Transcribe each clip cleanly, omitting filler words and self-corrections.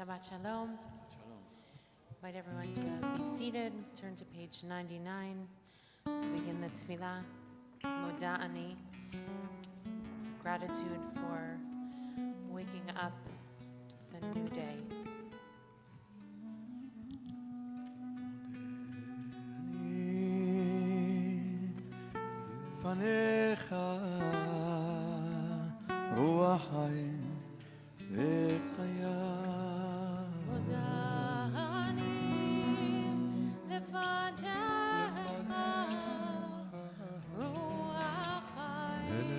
Shabbat Shalom. Shalom. Invite everyone to be seated. Turn to page 99 to begin the tefillah. Moda'ani. Gratitude for waking up with a new day. Fanecha ruach hayim ve'kayam. Moda'ani lefanecha ruach hayim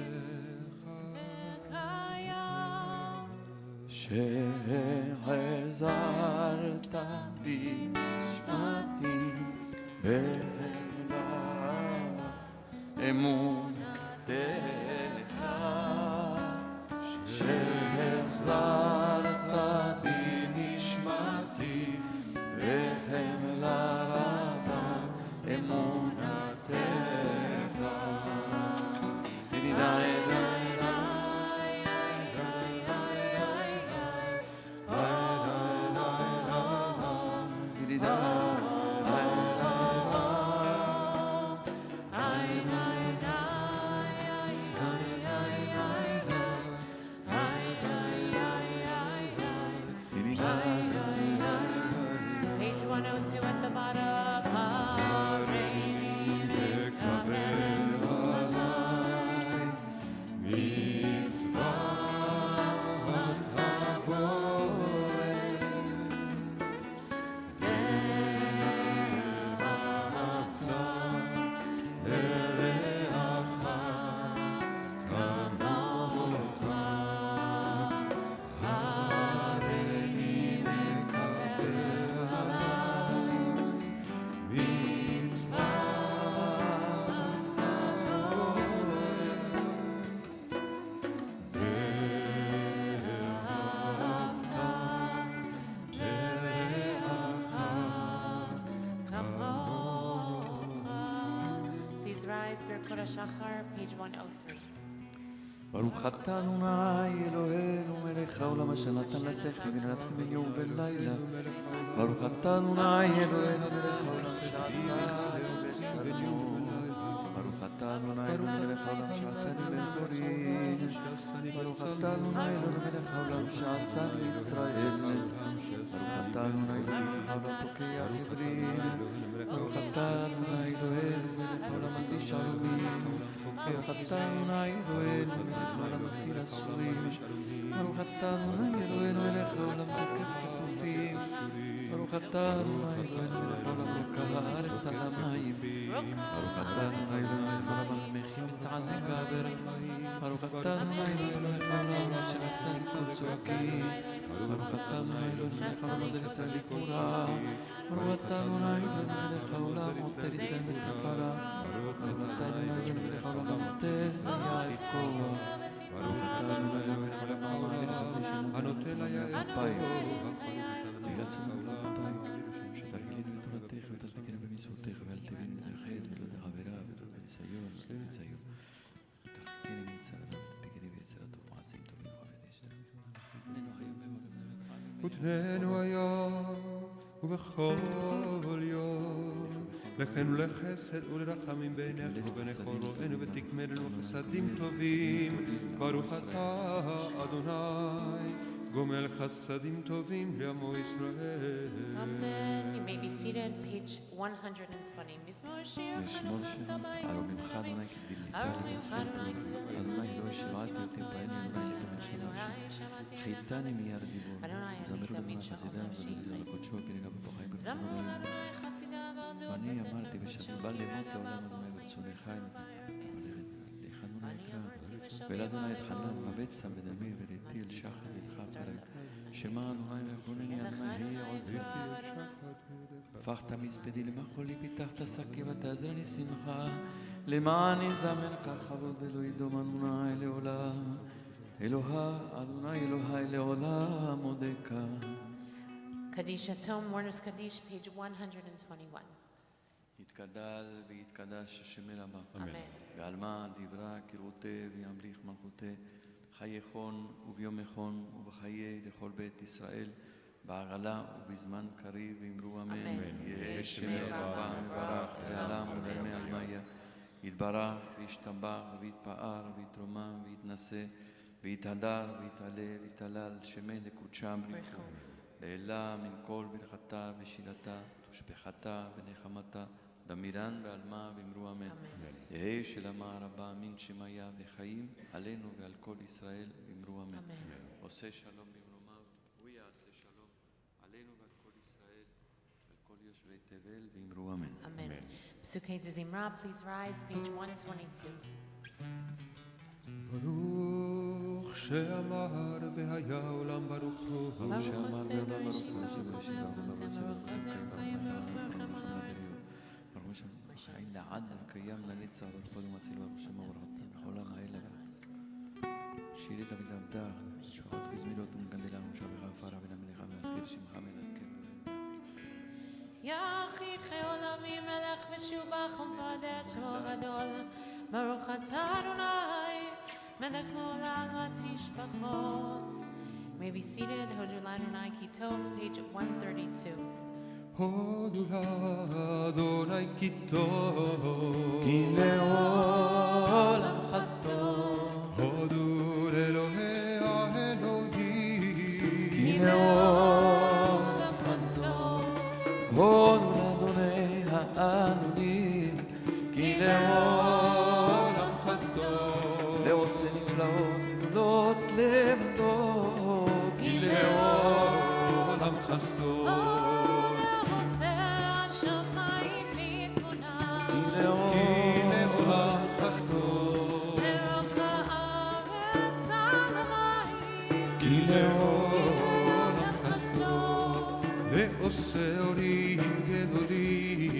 ve'kayam. She'ezarta bi nishmati אמונתך שהחזרת בי נשמתי בחמלה רבה אמונתך ידידיי Page 102 at the bottom. Please rise, Birkot HaShachar, page 103. ברוך אתה אדוני אלוהינו מלך העולם אשר נתן לשכל ונתן בין יום ולילה. ברוך אתה אדוני אלוהינו מלך העולם שעשה לנו בצלמו. ברוך אתה אדוני אלוהינו מלך העולם שעשני בן גורים. ברוך אתה אדוני אלוהינו מלך העולם שעשני ישראל. ברוך אתה אדוני אלוהינו מלך העולם תוקע עברים. ברוך אתה אדוני אלוהינו מלך העולם מלביש עלומים. ברוך אתה אדוני אלוהינו מלך העולם מטיל אסורים. ברוך אתה אדוני אלוהינו מלך העולם זוקף כפופים. ברוך אתה אדוני אלוהינו מלך העולם רוקע הארץ על המים. ברוך אתה אדוני אלוהינו מלך העולם המחי מצעד וגבר. ברוך אתה אדוני אלוהינו מלך העולם אשר עשה לי כל צועקים. ברוך אתה אדוני אלוהינו מלך העולם עוזר ישראל לגבורה. ברוך אתה אדוני אלוהינו מלך העולם עוטר ישראל בתפארה. ברוך אתה אדוני אלוהינו מלך העולם נותן ליעד כוח. ברוך אתה אדוני אלוהינו מלך העולם המעלה לחמש הנותן ליעד אפיים. בגלל צומח לעבותיי שתרכינו את תורתך ותדבקנו במצוותיך ואל תבינו בחטא ולא דעבירה ולא בניסיון ולא תנסיון. תרכינו מיצר אדם ותדבקנו ביצר הטוב מעשים טובים וחפץ ישתנו. עלינו היום ובעולם ותננו היום ובכל יום לכן ולחסד ולרחמים בינך ובין כל רואינו ותקמלנו חסדים טובים. ברוך אתה אדוני גומל חסדים טובים לעמו ישראל. Amen. You may be seated, page 120. מזמור שיר חנוכת הבית. ממך אדוני כגדילתני וספרתי אדוני אלוהי שירתי אותי בעיני אדוני לתמיד שלוש חיתני מיד דיבור זמרו לבנה חסידה וזמרו לקודשו כנגע בתוכי ברצונו ואני אמרתי ושבי בא למות העולם אדוני ברצוני חי לחנונה יקרא ולאדוני אתחנן מבצע בדמי וראיתי אל שחר ידך פרק שמע אדוני וחונני אדוני היה עוזר הפכת מזבדי למחולי פיתחת שקי ותעזרני שמחה למען יזמר לך כבוד ולא ידום אדוני לעולם אלוהה אדוני אלוהי לעולם עודקה. Kaddish Atom, Mourner's Kaddish, page 121. יתגדל ויתקדש השם אל הבא. אמן. ועלמא דברה כראותה וימליך מלכותה חי יכון וביום יכון ובחיי לכל בית ישראל בעגלה ובזמן קריב ואמרו אמן. אמן. יהא שמי רבה מברך ועלם ולעלמי עלמיה. יתברך וישתבח ויתפאר ויתרומם ויתנשא ויתהדר ויתעלה ויתהלל שמי לקודשה בריחו. לעילה מן כל ברכתה ושילתה תושבחתה ונחמתה דמירן בעלמה ואמרו אמן. יהא שלמה רבה אמין שמיה וחיים עלינו ועל כל ישראל ואמרו אמן. עושה שלום במרומיו הוא יעשה שלום עלינו ועל כל ישראל ועל כל יושבי תבל ואמרו אמן. Amen. Psukei de Zimra, please rise, page 122. ברוך שאמר והיה עולם ברוך הוא. Baruch Hashem, Baruch Hashem, Baruch Hashem, ברוך שם חיים לעד וקיים לנצח ברוך הוא מציל ברוך שם וברחצה בכל העולם האלה שירי דוד עבדה משפחות וזמירות ומגדלה ומשה וחפרה ולמלאכה ולהזכיר שמך מלכנו יחיד עולמי מלך משובח ומבדד שמו גדול ברוך אתה אדוני מלך לעולם ותשבחות. May be seated. Hodu Ladonai Kitov, page 132. הודו לאדוני כי טוב, כי לעולם חסון הודו לאלוהי האלוהים, כי לעולם חסון הודו לאדוני האדונים כי לעולם חסון לעושה נפלאות גדולות לבדו כי לעולם חסדו לעושה אורים גדולים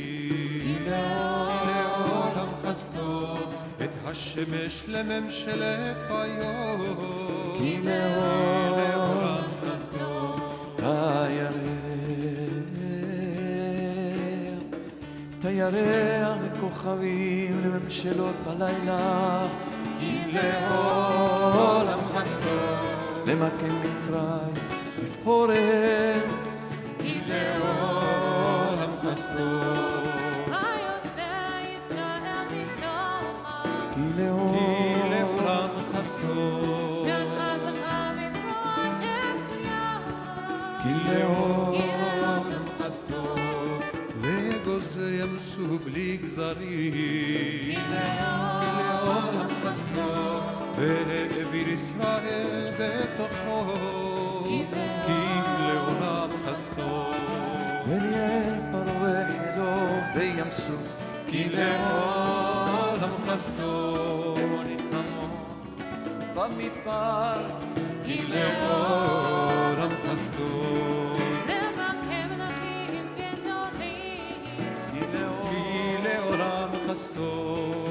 לעולם חסדו את השמש לממשלת היום כי לעולם חסדו תירח וכוכבים לממשלות בלילה כי לעולם חסדו למקם מצרים לבחורם כי לעולם חסדו ויוצא ישראל מתוכה כי לעולם חסדו יד חזקה וזרוע נטויה כי לעולם חסדו לגוזר ים סוף בלי גזרים לעולם חסדו והעביר ישראל בתוכו כי לעולם חסדו וניהל פרעה חילו בים סוף כי לעולם חסדו ונלחמות במדבר כי לעולם חסדו לבקר מלכים גדולים כי לעולם חסדו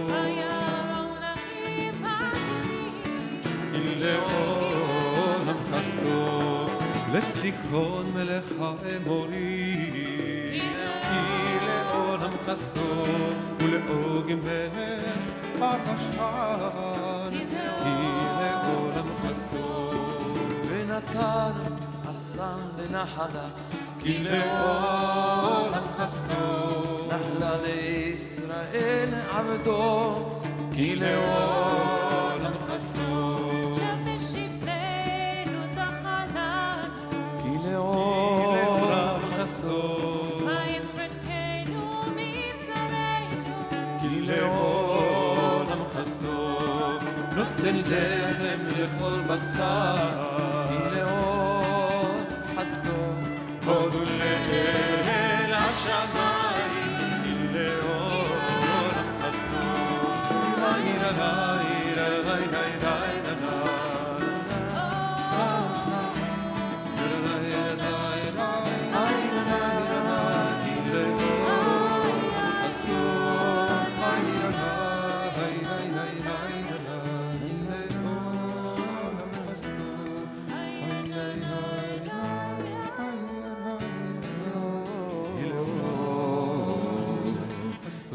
ויראו מלכים בטוחים כי לעולם חסדו לסיחון מלך האמורי כי לעולם חסדו ולעוג מלך הרשן כי לעולם חסדו ונתן ארסן לנחלה כי לעולם חסדו נחלה לישראל עבדו כי לעולם חסדו שבשפלנו זכה לנו כי לעולם חסדו ויפרקנו מצרינו כי לעולם חסדו נותן לחם לכל בשר כי לעולם חסדו הודו לאל השמיים כי לעולם חסדו ליי ליי ליי ליי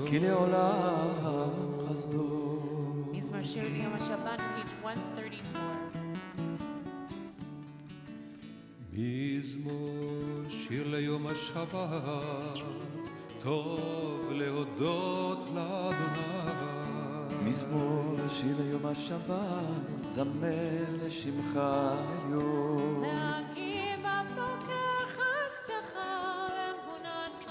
כי לעולם חסדו Mizmor Shir Yom HaShabbat, page 134. מזמור שיר ליום השבת, טוב להודות לאדוני. מזמור שיר ליום השבת, זמר לשמך עליון. להקים בבוקר חסדך ואמונתך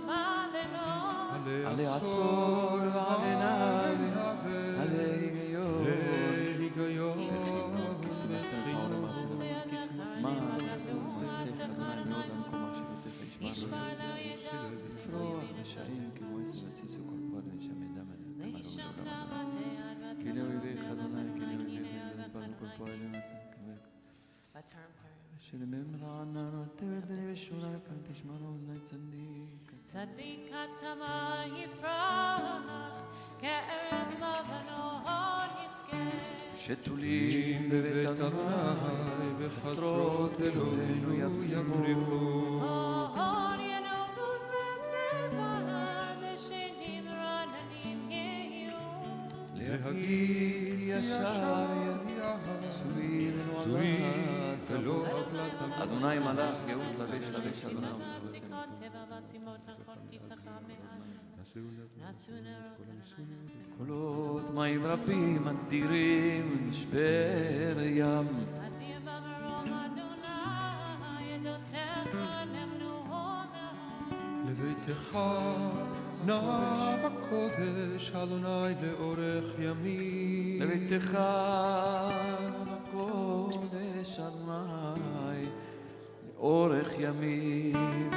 מעללות. עלי עשור ועלי נבל, עלי היגיון. ישמע לא ידע לפרוח רשעים כמו עשב הציצו כל פועל ונשמע דם עליהם וישם לעבדי עד כי לאויביך אדוני כי לאויביך ודפרנו כל פועל שלמם רענן ותבד בני ושונה כאן תשמענו אוזני צדיק צדיק התמה יפרח כארץ בבנון יזכה שתולים בבית אדוני בחצרות אלוהינו יפריחו אור ינומון ושבע ושנים רעננים יהיו להגיד ישר סביב עולת ולא עוולת אדוני מלך גאות לבש לבש אדוני עתיקות טבע ועצימות נכון כיסך מעל נעשו נרות קולות מים רבים אדירים משבר ים אדיר במרום אדוני עדותיך נמנו מאוד לביתך נא בקודש אדוני לאורך ימים. לביתך בקודש אדוני לאורך ימים.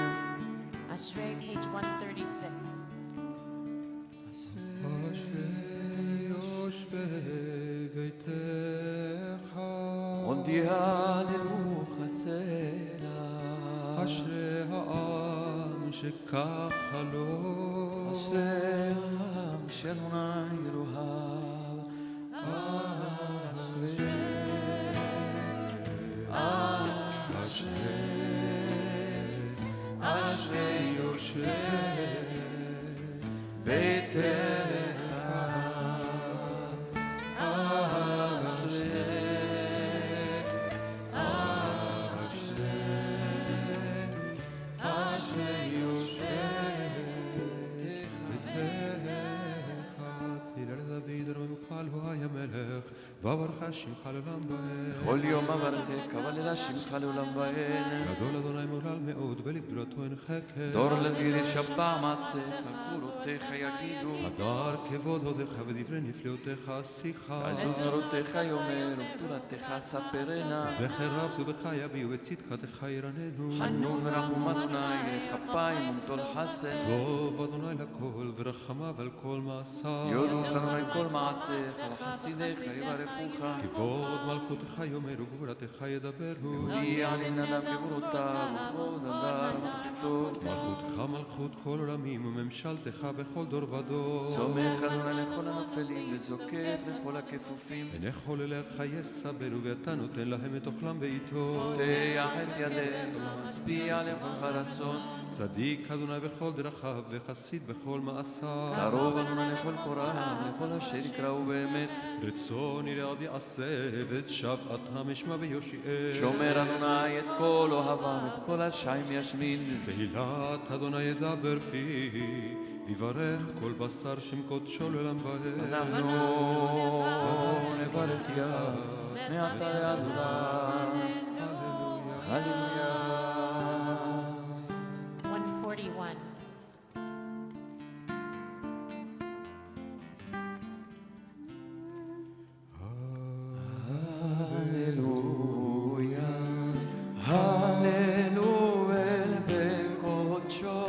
אשרי page 136 יושבי ביתך הודיע לרוח הסלע אשרי העם שככה לו אשרי העם שאדוני אלוהיו אשרי אשרי יושבי ביתך וברכה שמך לעולם ועד. כל יום אברכך וללה שמך לעולם ועד. גדול אדוני מהולל מאוד ולגדולתו אין חקר. דור לדביר ישבע מעשיך גבורותיך יגידו. הדר כבוד הודיך ודברי נפלאותיך שיחה. עזוז נורותיך יאמר וגדולתך ספרנה. זכר רב טובך יביאו וצדקתך ירננו. חנון ורחום אדוני כפיים ומטול חסד. טוב אדוני לכל ורחמיו על כל מעשיו. יודו אדוני כל מעשיך וחסידיך יברכוך. כבוד מלכותך יאמר וגבורתך ידברו. יודיע לבן אדם גבורותיו וכבוד אדם ותחתות. מלכותך מלכות כל עולמים וממשלתך בכל דור ודור. סומך אדוני לכל הנופלים וזוקף לכל הכפופים. הנה חולליך יסברו ואתה נותן להם את אוכלם בעיתו. פותח את ידיך ומשביע לכל רצון. צדיק אדוני בכל דרכיו וחסיד בכל מעשיו. קרוב אדוני לכל קוראיו לכל אשר יקראו באמת. רצון ירעב יעשה ואת שבעתם ישמע ויושיעם. שומר אדוני את כל אוהביו את כל השעים ישמין. תהילת אדוני ידבר פי ויברך כל בשר שם קודשו לעולם ועד. אנחנו נברך יד מעתה לאדוני. הללויה. 141 הללויה. הללויה בקודשו.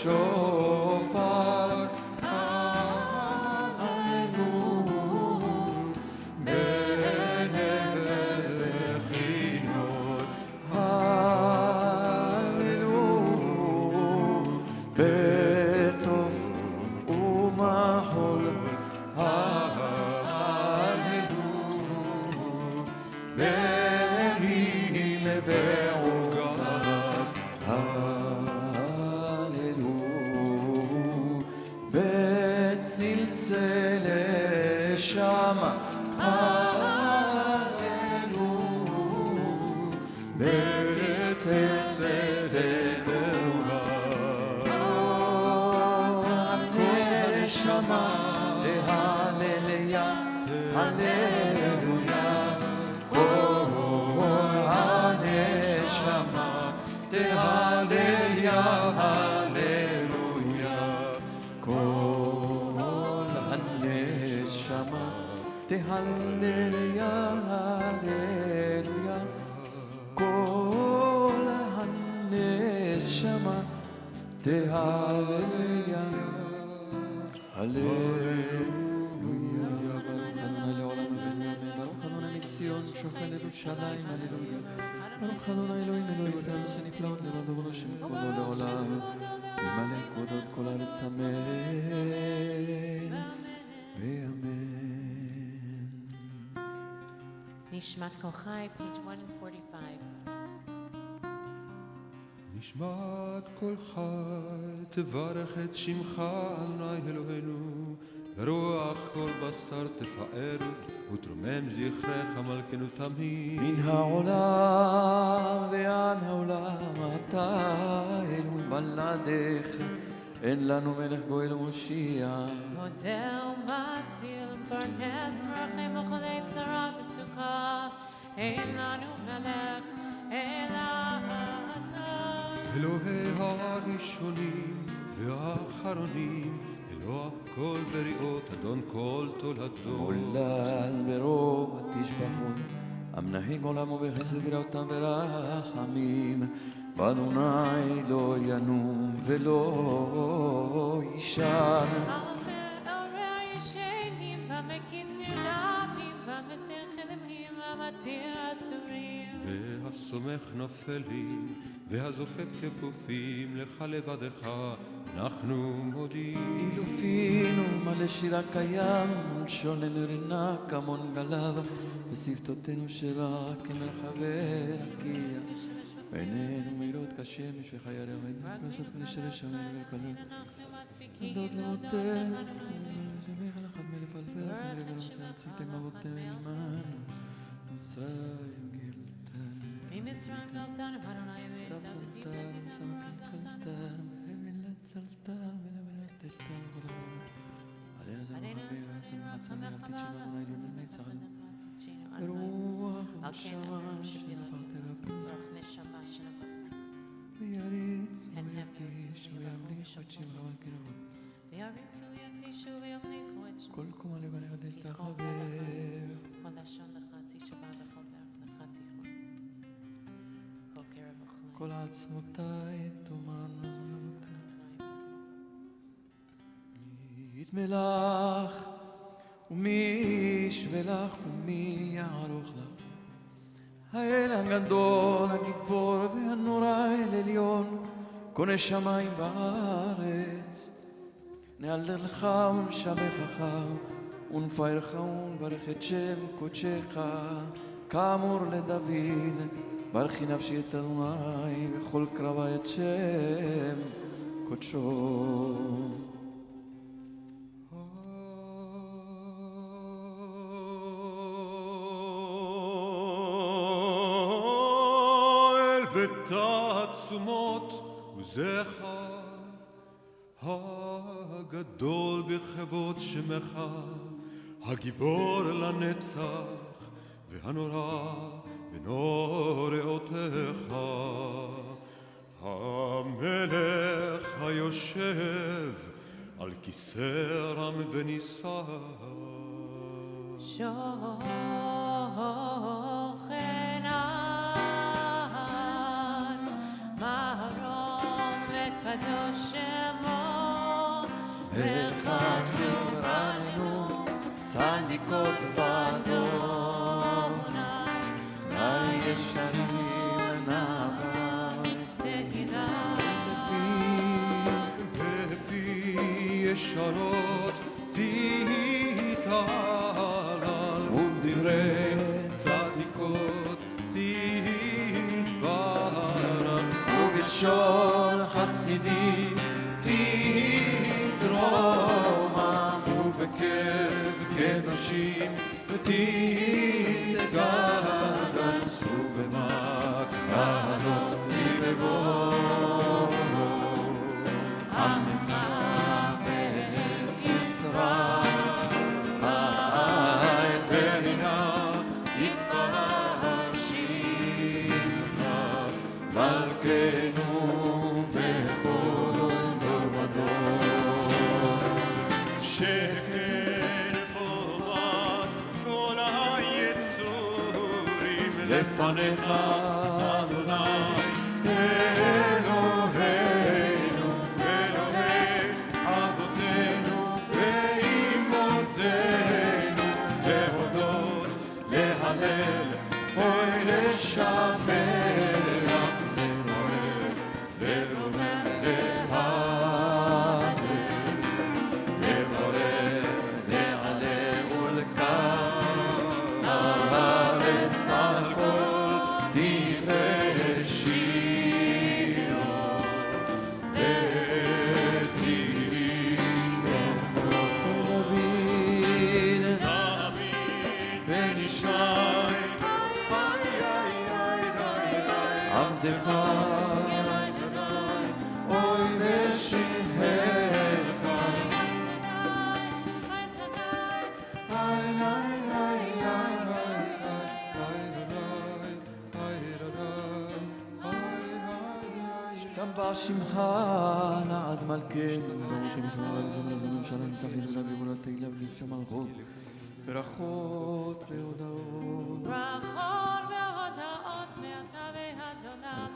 שופר הללויה בנבל בני לבעוגיו, הללו, וצלצל שמה, הללו, וצלצל הנשמה, להלליה, הללויה, כל הנשמה, תהלליה, הללויה, כל הנשמה, תהלליה, הללויה, כל הנשמה, תהלליה, הללויה. ברוך אדוני מציון שוכן ירושלים, הללויה. ברוך אדוני אלוהים אלוהי ישראל שנפלאות לבדו ולשם כבודו לעולם. ימלא כבודות כל הארץ, אמן ואמן. נשמת כל חי, page 145. נשמת כל חי, תברך את שמך, אדוני אלוהינו, ורוח כל בשר תפאר, ותרומם זכרך מלכנו תמיד. מן העולם ועד העולם אתה אלוהים בלעדיך, אין לנו מלך גואל ומושיע. מודה ומציל מפרנס מרחם בכל עת צרה וצוקה, אין לנו מלך אלא אתה. אלוהי הראשונים והאחרונים, אלוה כל בריאות, אדון כל תולדות. מולל ברוב תשבחות, המנהיג עולמו בחסד ורעותם ורחמים, ואדוני לא ינום ולא יישן. המעורר ישנים והמקיצור דמים והמסיר חלמים והמתיר אסורים. והסומך נופלים והזופף כפופים, לך לבדך אנחנו מודים. אילופינו מלא שירה קיים, ולשוננו רנה כמון גליו, ושפתותינו שירה כמרחבי רקיע. ועינינו מאירות כשמש וחיי הרמד, לעשות כנשרי שמיים ולקלות. עדות לאבותינו, שמח לחד מלף אלפי רחמים לגלותינו, עשיתם אבותינו עמנו, מצרים גאלתנו. ממצרים גאלתנו, אדוני רב זלתנו, סמכת קלתנו, והבל הצלתנו, ולבנת תלתנו כל העולם. עלינו זה מרבים, ושמחת שמח תשמע, אדוני לא נצחנו. ברוח ונשמה שנפלת והפריך, ויריץ ויקדיש וימליך את שמך ולקרבות. כל קומה לבנך תשתחווה, כל לשון לך תשבע וכל ברך לך תכבוד. כל קרב וכלי. כל עצמותיי תאמרנה ולבותיך. מי יתמלך ומי ישבלך ומי יערוך לך. האל הגדול, הגיבור והנורא, אל עליון, קונה שמיים וארץ. נהלל לך ונשבחך ונפארך ונברך את שם קודשך, כאמור לדוד, ברכי נפשי את אדוני וכל קרבה את שם קודשו. בתעצומות וזכר הגדול בכבוד שמך, הגיבור לנצח והנורא בנוראותיך, המלך היושב על כיסא רם ונישא. קדוש שמו וכתוב עלינו צדיקות באדוני, הישרים נאווה תהילה בפי ישרות תתהלל, ובדברי צדיקות חסידים תתרוממו בקרב קדושים תתגדשו במקהלות לבבו עמך בית ישראל ברינה יתברך שמך מלכנו בכל דור ודור שכן חובת כל היצורים לפניך אדוני אלוהינו אלוהי אבותינו ואימותינו להודות להלל אוי לשבח לברך לרומם להלל לברך להלל ולקרב הארץ על כל דברי שירו ותהילים דוד בן ישי עבדך אוי משיחך שתבע שמך נעד מלכנו ברוך נשמע לזמן לזמן שלם זכינו לגבולה תהילה ולבשה מלכות ברכות והודאות ברכות והודאות מעתה ועד עולם.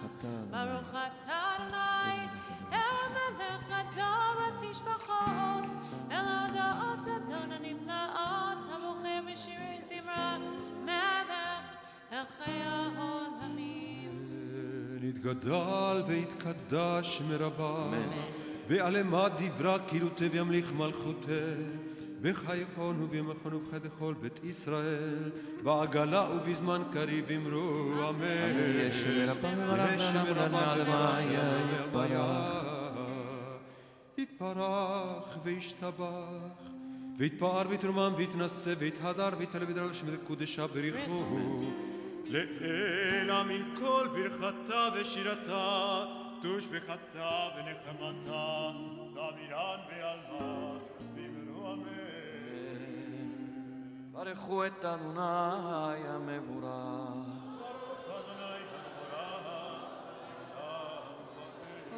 ברוך אתה אדוני אל מלך הדור ותשבחות אל הודעות אדון הנפלאות הבוחר בשירי זמרה מלך אל חיי העולמים. נתגדל ויתקדש מרבה בעלמה דברה כאילו תבימליך מלכותה בחייכון ובימכון ובחדכל בית ישראל בעגלה ובזמן קריב אמרו אמן ישו רבה מרבה מעלמה יתברך יתברך וישתבח ויתפאר ויתרומם ויתנשא ויתהדר ויתעלה וידבר לשם קודשה בריחו לאל אמין כל ברכתה ושירתה תושבחתה ונחמתה תמירן ועלמה ואמרו אמן. ברכו את אדוני המבורך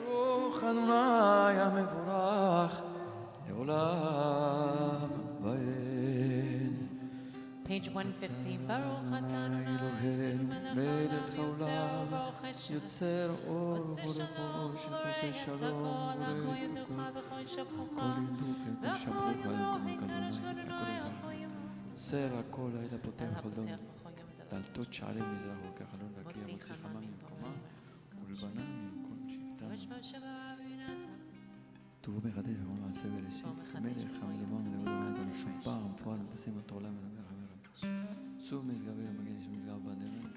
ברוך אדוני המבורך לעולם ועד. Page 150. ברוך אתה אדוני אלוהינו מלך יוצר העולם וברוך יוצר אור עושה שלום וברכו ובורא שעושה את שלום הכל הכל ובורא את ידוך הכל וכל שבחך כל ידוכם כל והכל שבחך יבוא אלוהים ויקדש אדוני אדוני הכל הכל יזרח יבוא סר הכל לילה פותח אל כל הפותח דום בכל יום דלתות שערי מזרחו כחלון רקיע מוציא מוציא חמה חמה ממקומה ממקומה ולבנה ממקום שבטה ושמה שברבינה טובו מחדש ומה מעשה בראשית מלך המלמון ולבוא ונתן שופר המפועל ותשים אותו עולם ונבח המלך שוב משגבי למגן שמשגב בדרך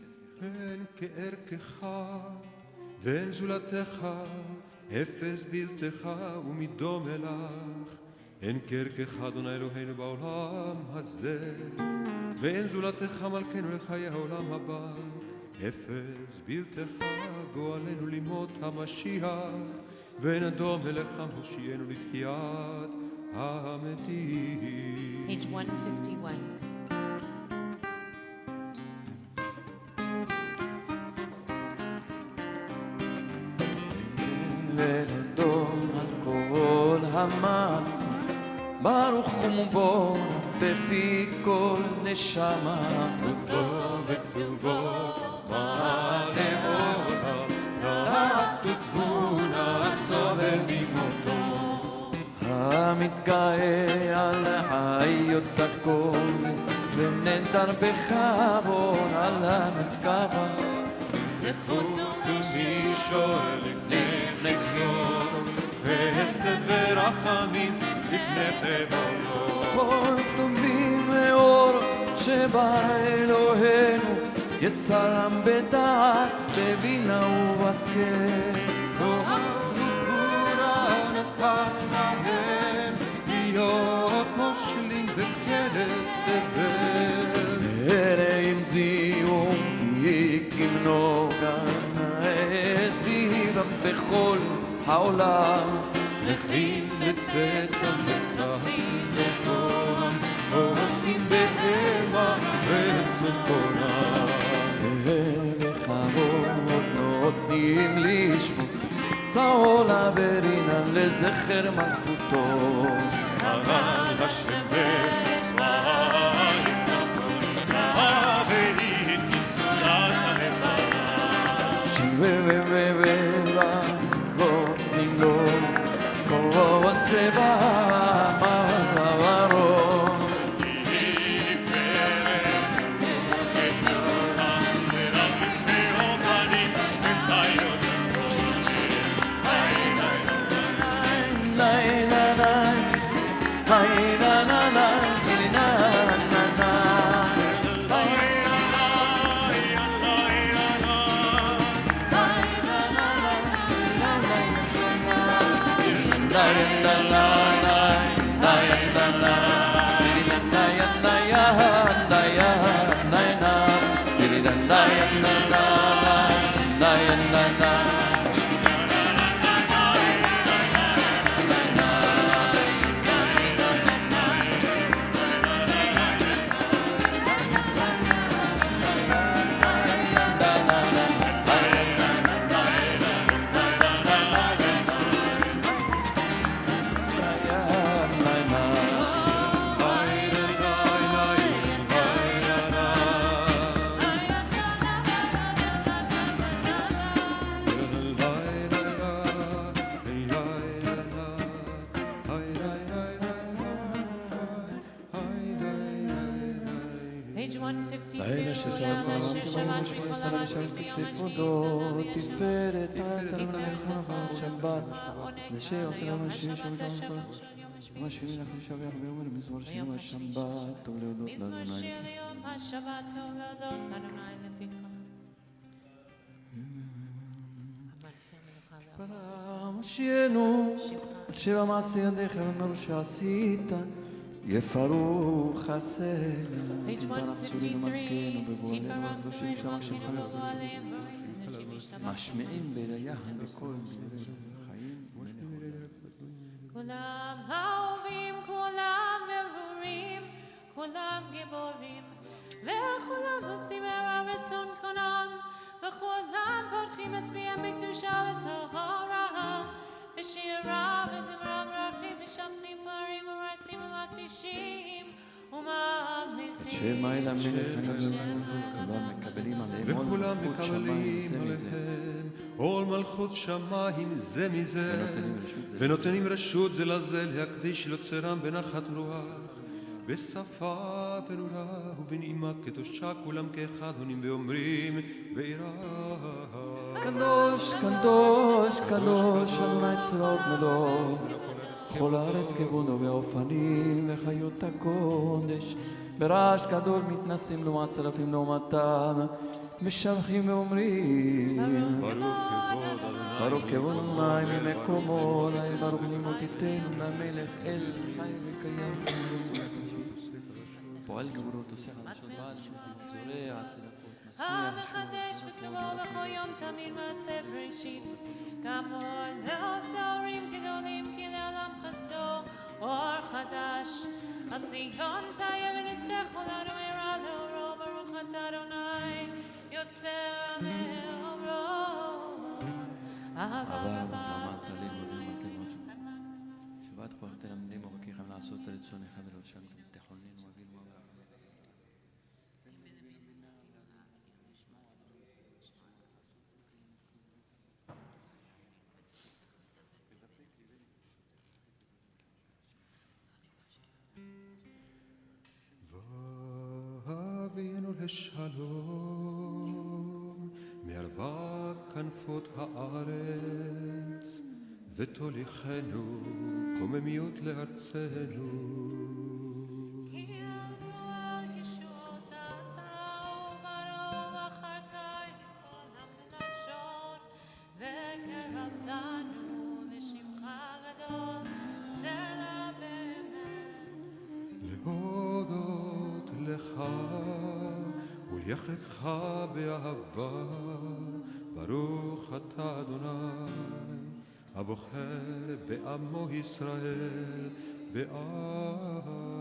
אין כערכך ואין זולתך אפס בלתך ומדומה לך אין כערכך אדוני אלוהינו בעולם הזה ואין זולתך מלכנו לחיי העולם הבא אפס בלתך גואלנו לימות המשיח ואין דומה לך מושיענו לתחיית המתים. Page 151. ולדום על כל המעשים ברוך ומבורך בפי כל נשמה כבודו וטובו מעלה עולם דעת ותבונה סובבים אותו המתגאה על חיות הכל ונדר בכבוד על המרכבה זכות ומי שואל לפני חיסון וחסד ורחמים לפני חברו כל טובים מאור שבא אלוהינו יצרם בדעת בבינה ובשכל נתן להם להיות מושלים בקרב תבל. אלה עם זיום ויקים נוגן זירם בכל העולם. שמחים לצאת המסעים בתורם, עושים בהמה וצפונה. וחרות נותנים לשמות צהולה ורינה לזכר מלכותו. הרל השמש בצבאה יסתכל, העברית מצורת הלבנה. שירה נותנים לו כל צבא מעברון. תפארת אתה לך שבת לשיר עושה לנו השיר שם מה שיר לך לשבח ואומר מזמור שיר השבת טוב להודות לאדוני משיענו על שבע מעשי ידיך ואמרו שעשית יפרו חסנה תתברך צורי ומלכנו בבואנו ובקדושים שמך שמך משמיעים בראייה בכל חיים כולם אהובים, כולם ברורים, כולם גיבורים וכולם עושים הרע רצון קונם וכולם פותחים את פיהם בקדושה וטהרה בשירה וזמרה מברכים משבחים פרים ורצים ומקדישים את שם האל המלך הגדול כולם מקבלים עליהם וכולם מקבלים עליהם עול מלכות שמיים זה מזה ונותנים רשות זה לזה להקדיש ליוצרם בנחת רוח בשפה ברורה ובנעימה קדושה כולם כאחד עונים ואומרים ביראה קדוש קדוש קדוש אדוני צבאות מלוך כל הארץ כבודו ואופנים וחיות הקודש ברעש גדול מתנסים לעומת צרפים לעומתם משבחים ואומרים ברוך כבוד אדוני ממקומו לעיל ברוך נמותיתנו למלך אל חי וקיים פועל גבורות עושה חדשות בעל זורע צדקות המחדש בטובו בכל יום תמיד מעשה בראשית כאמור לא סעורים גדולים כי לעולם חסדו אור חדש על ציון תהיה ונזכה כולנו מהרה לאורו ברוך אתה אדוני יוצר מאורו אהבה רבה שבת כוח תלמדים ובכיכם לעשות רצונך ולא שם תחוננו אבינו ואברהם ואבינו לשלום מארבע כנפות הארץ ותוליכנו קוממיות לארצנו כי אמר ישועות אתה וברוב אחרתי מכל המלשון וקרבתנו לשמך הגדול יחדך באהבה, ברוך אתה אדוני, הבוחר בעמו ישראל באהבה.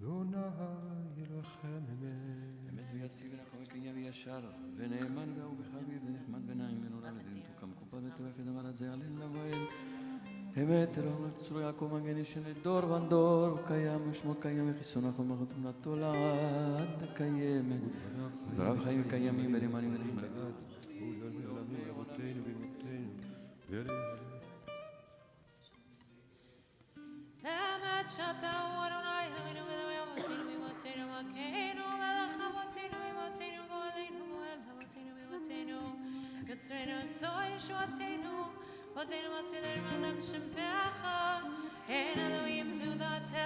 אדוני אלוהיכם אמת ויציב ונחם וקניין וישר ונאמן ואהוב וחביב ונחמד ונעים ונורא לדין תוקם קופה וטוב הדבר הזה עלינו למועד אמת אלוהינו לצור יעקב מגן ישן לדור ונדור קיים ושמו קיים וחיסון החול מלכות אמונתו לעד הקיימת דבריו חיים וקיימים ונאמנים ונחמדים אמת שאתה הוא אדוני אלוהינו ודמי אבותינו ואמותינו מלכנו מלך אבותינו ואמותינו גואלנו גואל אבותינו ואמותינו יוצרנו איתו ישועתנו עודנו מצילנו מלך שמפך אין אלוהים זולתך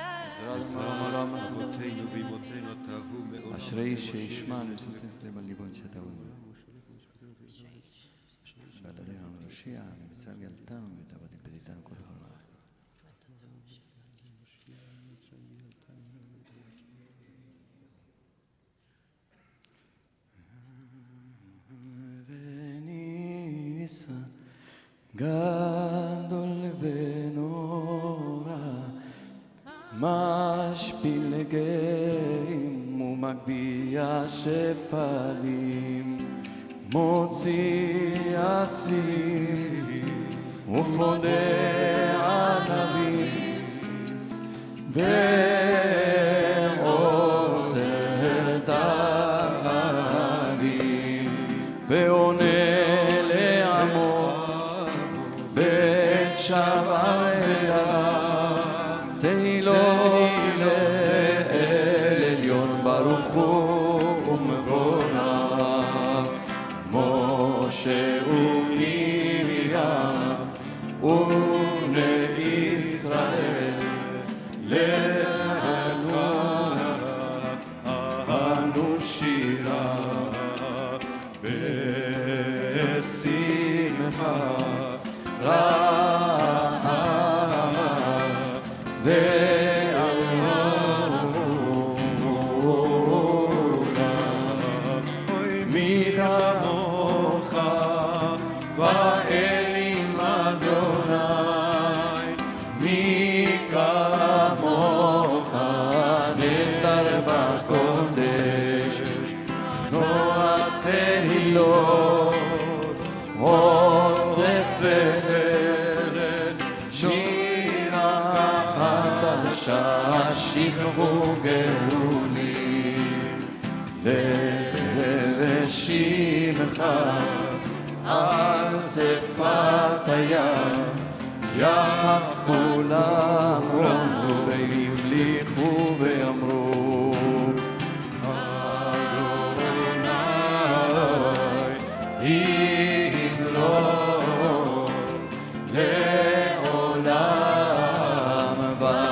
אבותינו ואמותינו אתה הוא מאוד אשרי שישמע נסותן סלב על ליבון שאתה הוא בעדריך המרושיע מבצל גלתנו ותעבדים פדיתנו כל חלמה גדול ונורא משפיל גרים ומגביה שפלים מוציא אסים ופודה ענבים ועוזר דברים ועונה לעמו בית שבר ידיו תהילות לאל עליון ברוך הוא ומבורך משה ומרים ובני ישראל אנו שירה בשמחה שכחו גאולי לשמך על שפת הים יחפו למרונו וימליכו ויאמרו אדוני ימלוך לעולם ואין.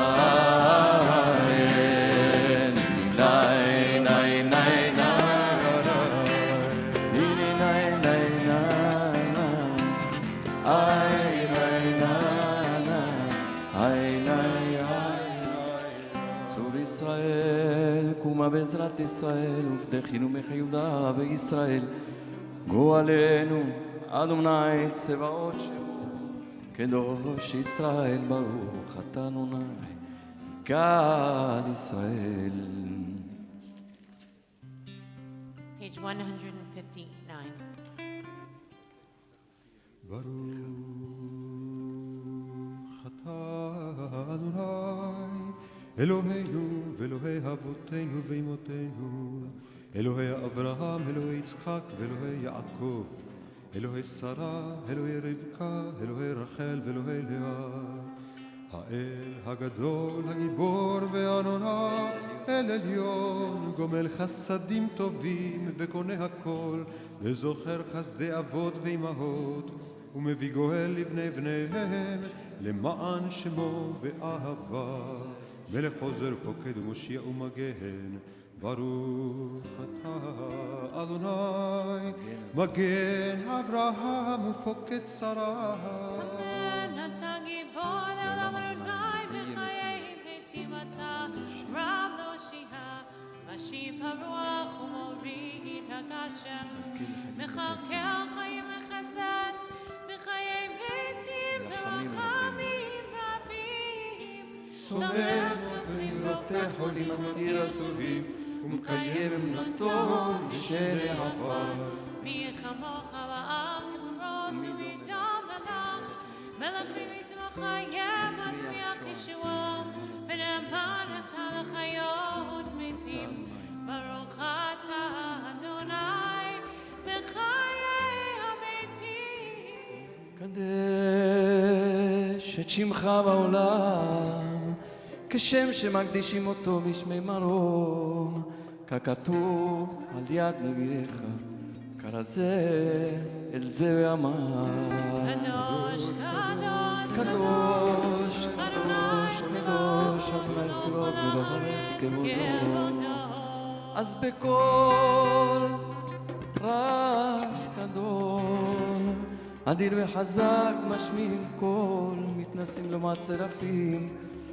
ניי ניי ניי קומה בעזרת ישראל ובדחינו מחיודה בישראל גואלנו אדוני צבאות שמו קדוש ישראל ברוך אתה אדוני גאל ישראל. Page 159. ברוך אתה אדוני אלוהינו ואלוהי אבותינו ואמותינו, אלוהי אברהם, אלוהי יצחק ואלוהי יעקב, אלוהי שרה, אלוהי רבקה, אלוהי רחל ואלוהי לאה, האל הגדול, הגיבור והנורא, אל עליון, גומל חסדים טובים וקונה הכל, וזוכר חסדי אבות ואימהות, ומביא גואל לבני בניהם, למען שמו באהבה. מלך חוזר ופוקד ומושיע ומגן, ברוך אתה אדוני, מגן אברהם ופוקד שרה. אמן, אתה גיבור לעולם אדוני בחיי ביתי אתה רב להושיע, משיב הרוח ומוריד הגשם, מחלקר חיים וחסד בחיי ביתי ברחמים רבים. סומך נופלים רופא חולים מתיר אסורים ומקיים אמונתו בשל העבר. מי כמוך באר גבורות ומדם מלך, מלך ממצמוך ימצמיח ישועה, ונאמן אתה לחיות מתים. ברוך אתה אדוני בחיי המתים. קדש את שמך בעולם כשם שמקדישים אותו בשמי מרום, ככתוב על יד נביאך, כרזה אל זה ואמר קדוש, קדוש, קדוש, קדוש, קדוש, אדוני צבאות ולברך כבודו. אז בקול רעש גדול, אדיר וחזק משמיעים קול, מתנסים לעומת צרפים,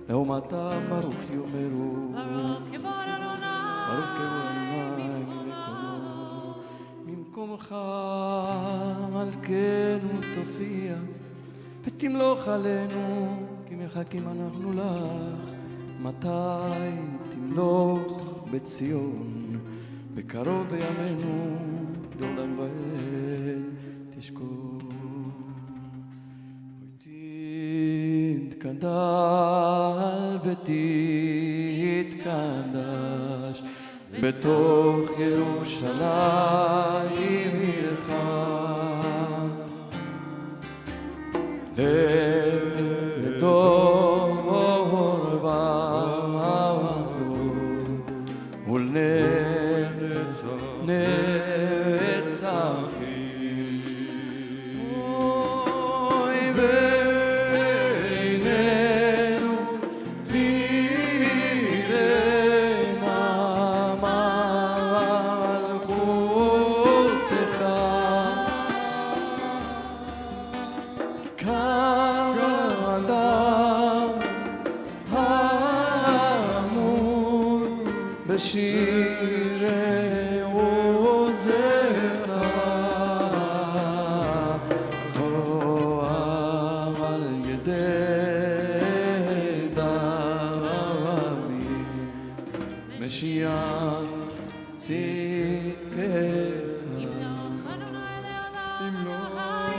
לעומתה ברוך יאמרו. ברוך כבוד אדוני, ברוך כבוד אדוני ממקומך, מלכנו תופיע, ותמלוך עלינו, כי מחכים אנחנו לך. מתי תמלוך בציון, בקרוב בימינו, לעולם ועד תשכון. תתקדל ותתקדש בתוך ירושלים עירך, לדור ודור ולנצחים. אוי בינינו תירנה מלכותך, כאדם האמור בשירי עוזך, תואר על ידי דרבי, משיח צדקך. ימלוך אדוני לעולם,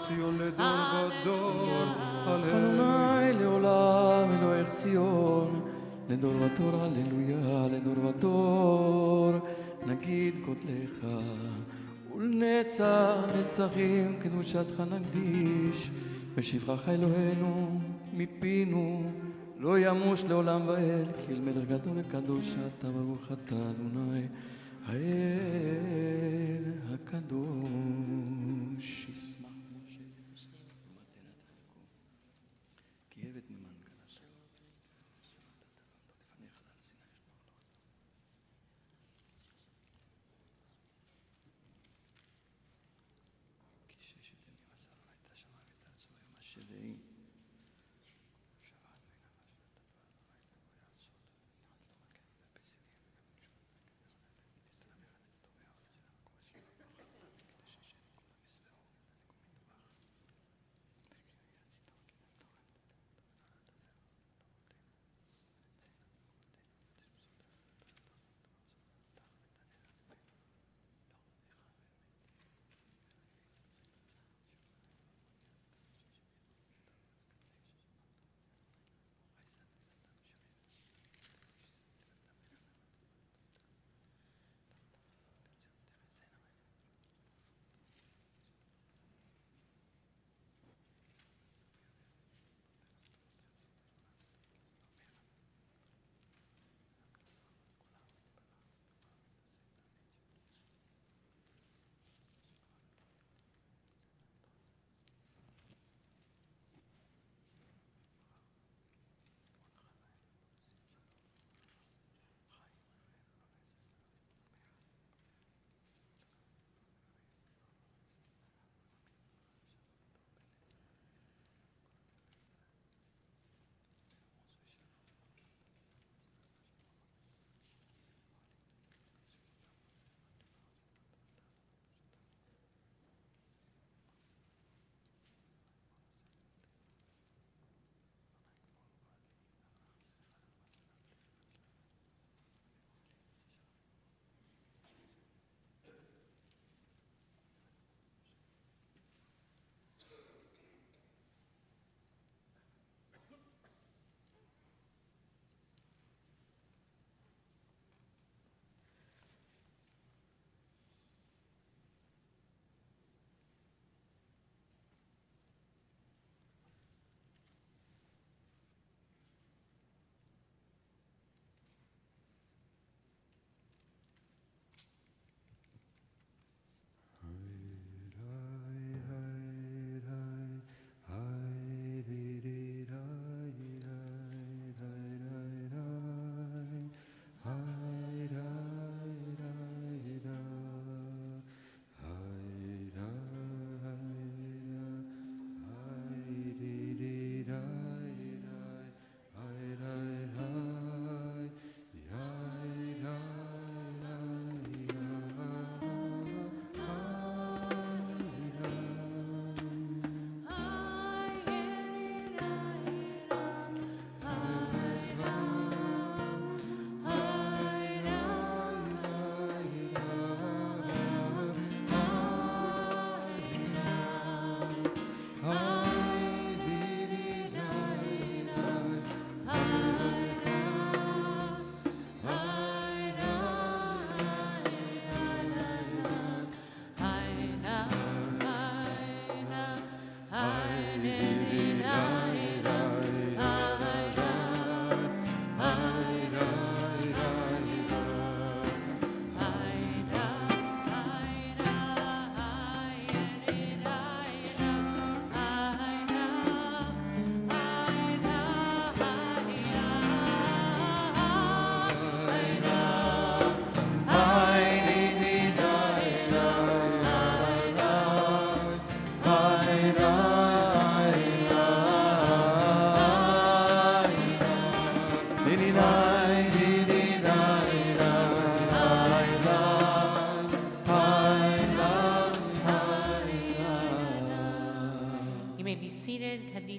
ציון לדור ודור, אדוני לעולם אלוהי ציון, לדור ודור הללויה, לדור ודור נגיד קודלך, ולנצח נצחים קדושתך נקדיש, בשבחך אלוהינו מפינו לא ימוש לעולם ועד, כי אל מלך גדול וקדוש אתה, ברוך אתה אדוני האל.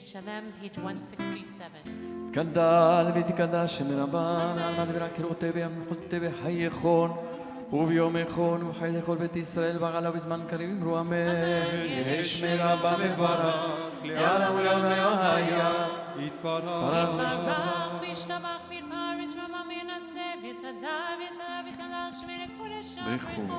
Shalem, page 167. גדל ותקדש שם רבה מעל מדברה קירותי וימלכותי וחי יכול וביום יכול וחי לכל בית ישראל ועלה בזמן קריב אמרו אמן יהי שמי רבה מברך לעולם ולעולם היה יתברך יתברך וישתבח ויתפאר רמה מנסה ויתהדר ויתעלה ויתעלה שמי לקודש ברכו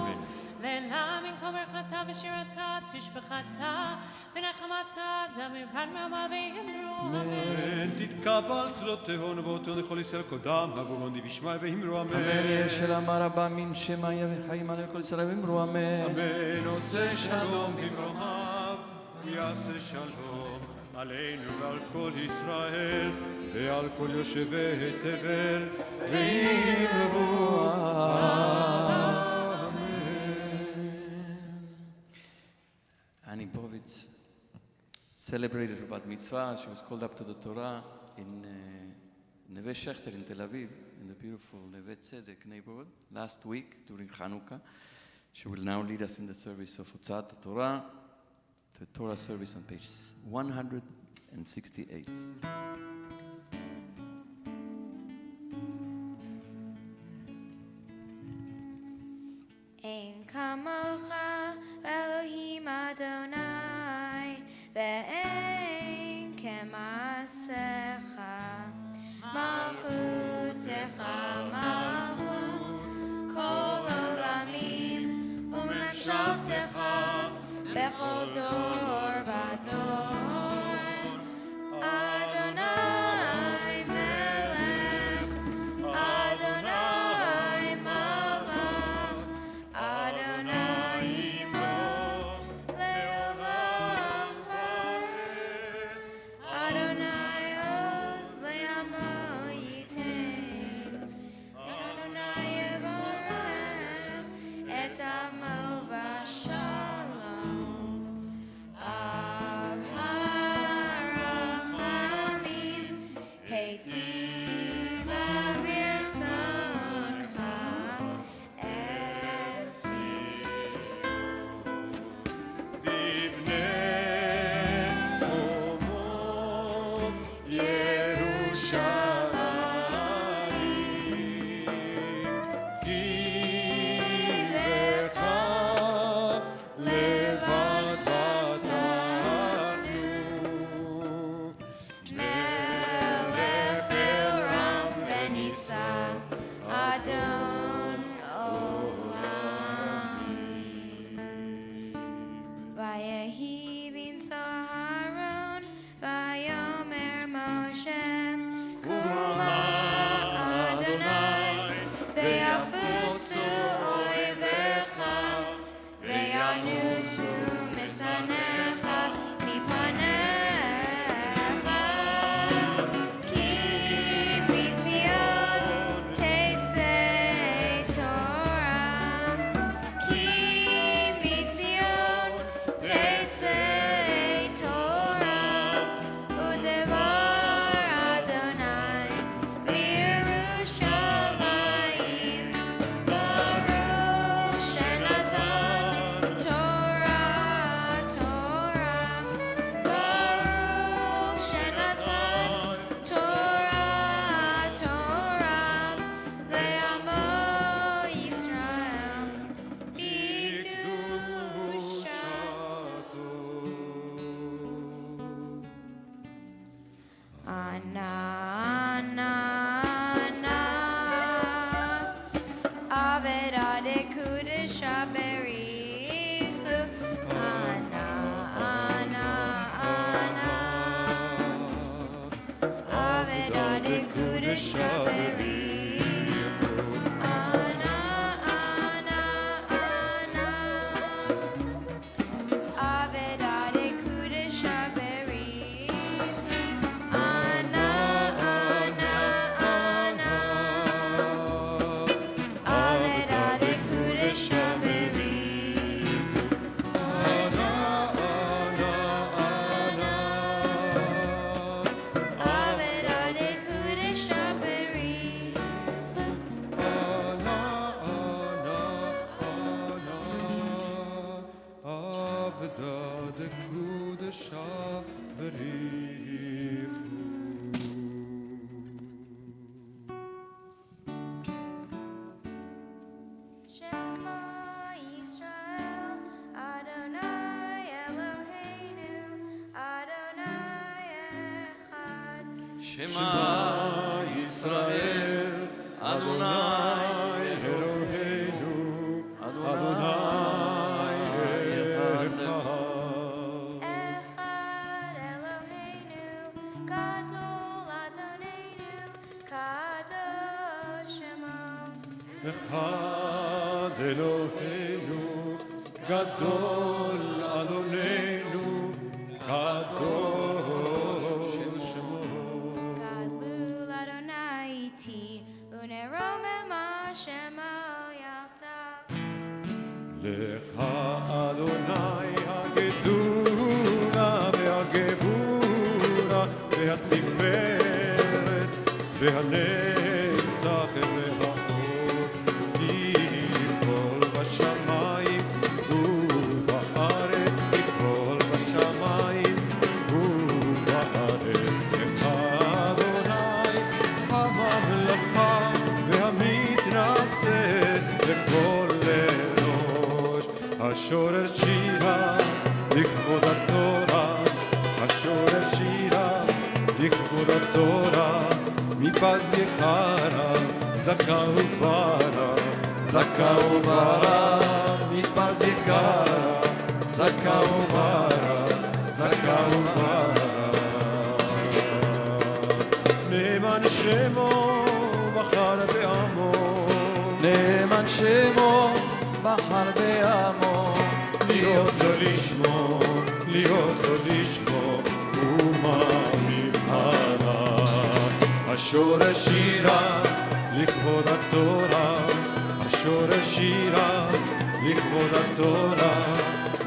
לעילם ינקום ברכתה ושירתה תשבחתה ונחמתה דמי פן רמה ויאמרו אמן תתקבל צלותיהון ואותו לכל ישראל קודם עבורון וישמע ואמרו אמן אמן שלמה רבה מן שמיה וחיים על כל ישראל ואמרו אמן אמן עושה שלום במרומיו ויעשה שלום עלינו ועל כל ישראל ועל כל יושבי תבל ואמרו Annie Povitz celebrated her bat mitzvah. She was called up to the Torah in Neve Shechter in Tel Aviv, in the beautiful Neve Tzedek neighborhood, last week during Chanukah. She will now lead us in the service of Hotzat Torah, the Torah service on page 168. Ein kamocha Elohim Adonai ve'ein kemasecha malchutecha malchut kol olamim u'memshaltecha bechol dor vador Adonai melech Adonai malach Adonai imo le'olam va'ed Adonai oz le'amo yitain Adonai yevorech et amo v'shalom Av avda de kudesha berichu. Shema Yisrael, Adonai Eloheinu, Adonai Echad. Shema Yisrael, Adonai Eloheinu, Adonai Echad. Echad Eloheinu, Gadol Adonenu, Kadosh Shemo. Echad Eloheinu, Gadol Adonenu, Kadosh Shemo. Gadlul Adonai iti, uneromem Shemo yachdav. Lecha Adonai הגדולה והגבורה והתפארת והנצח והאור ככל בשמיים ובארץ ככל בשמיים ובארץ לך אדוני הממלכה והמתנשא לכל אנוש השורר שירה לכבוד התורה השורר שירה לכבוד התורה מפז יקרה זכה וברה זכה וברה מפז יקרה זכה וברה זכה וברה נאמן שמו בחר בעמו נאמן שמו בחר בעמו להיות לו לשמו להיות לו לשמו ומה מבחנה השורר שירה לכבוד התורה השורר שירה לכבוד התורה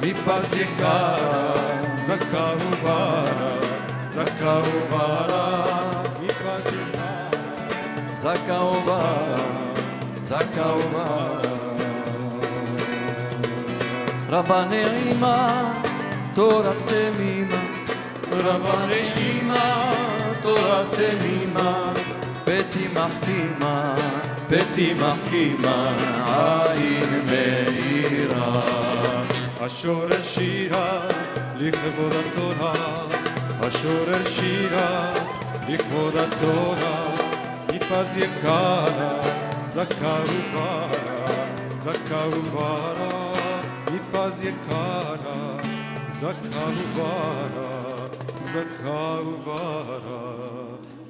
מפז יקרה זכה וברה זכה וברה מפז יקרה זכה וברה זכה וברה רבה נעימה תורה תמימה רבה נעימה תורה תמימה ותמח קימה ותמח קימה עין מאירה השורר שירה לכבוד התורה השורר שירה לכבוד התורה מפז יקרה זכה וברה זכה וברה מפז יקרה זכה וברה זכה וברה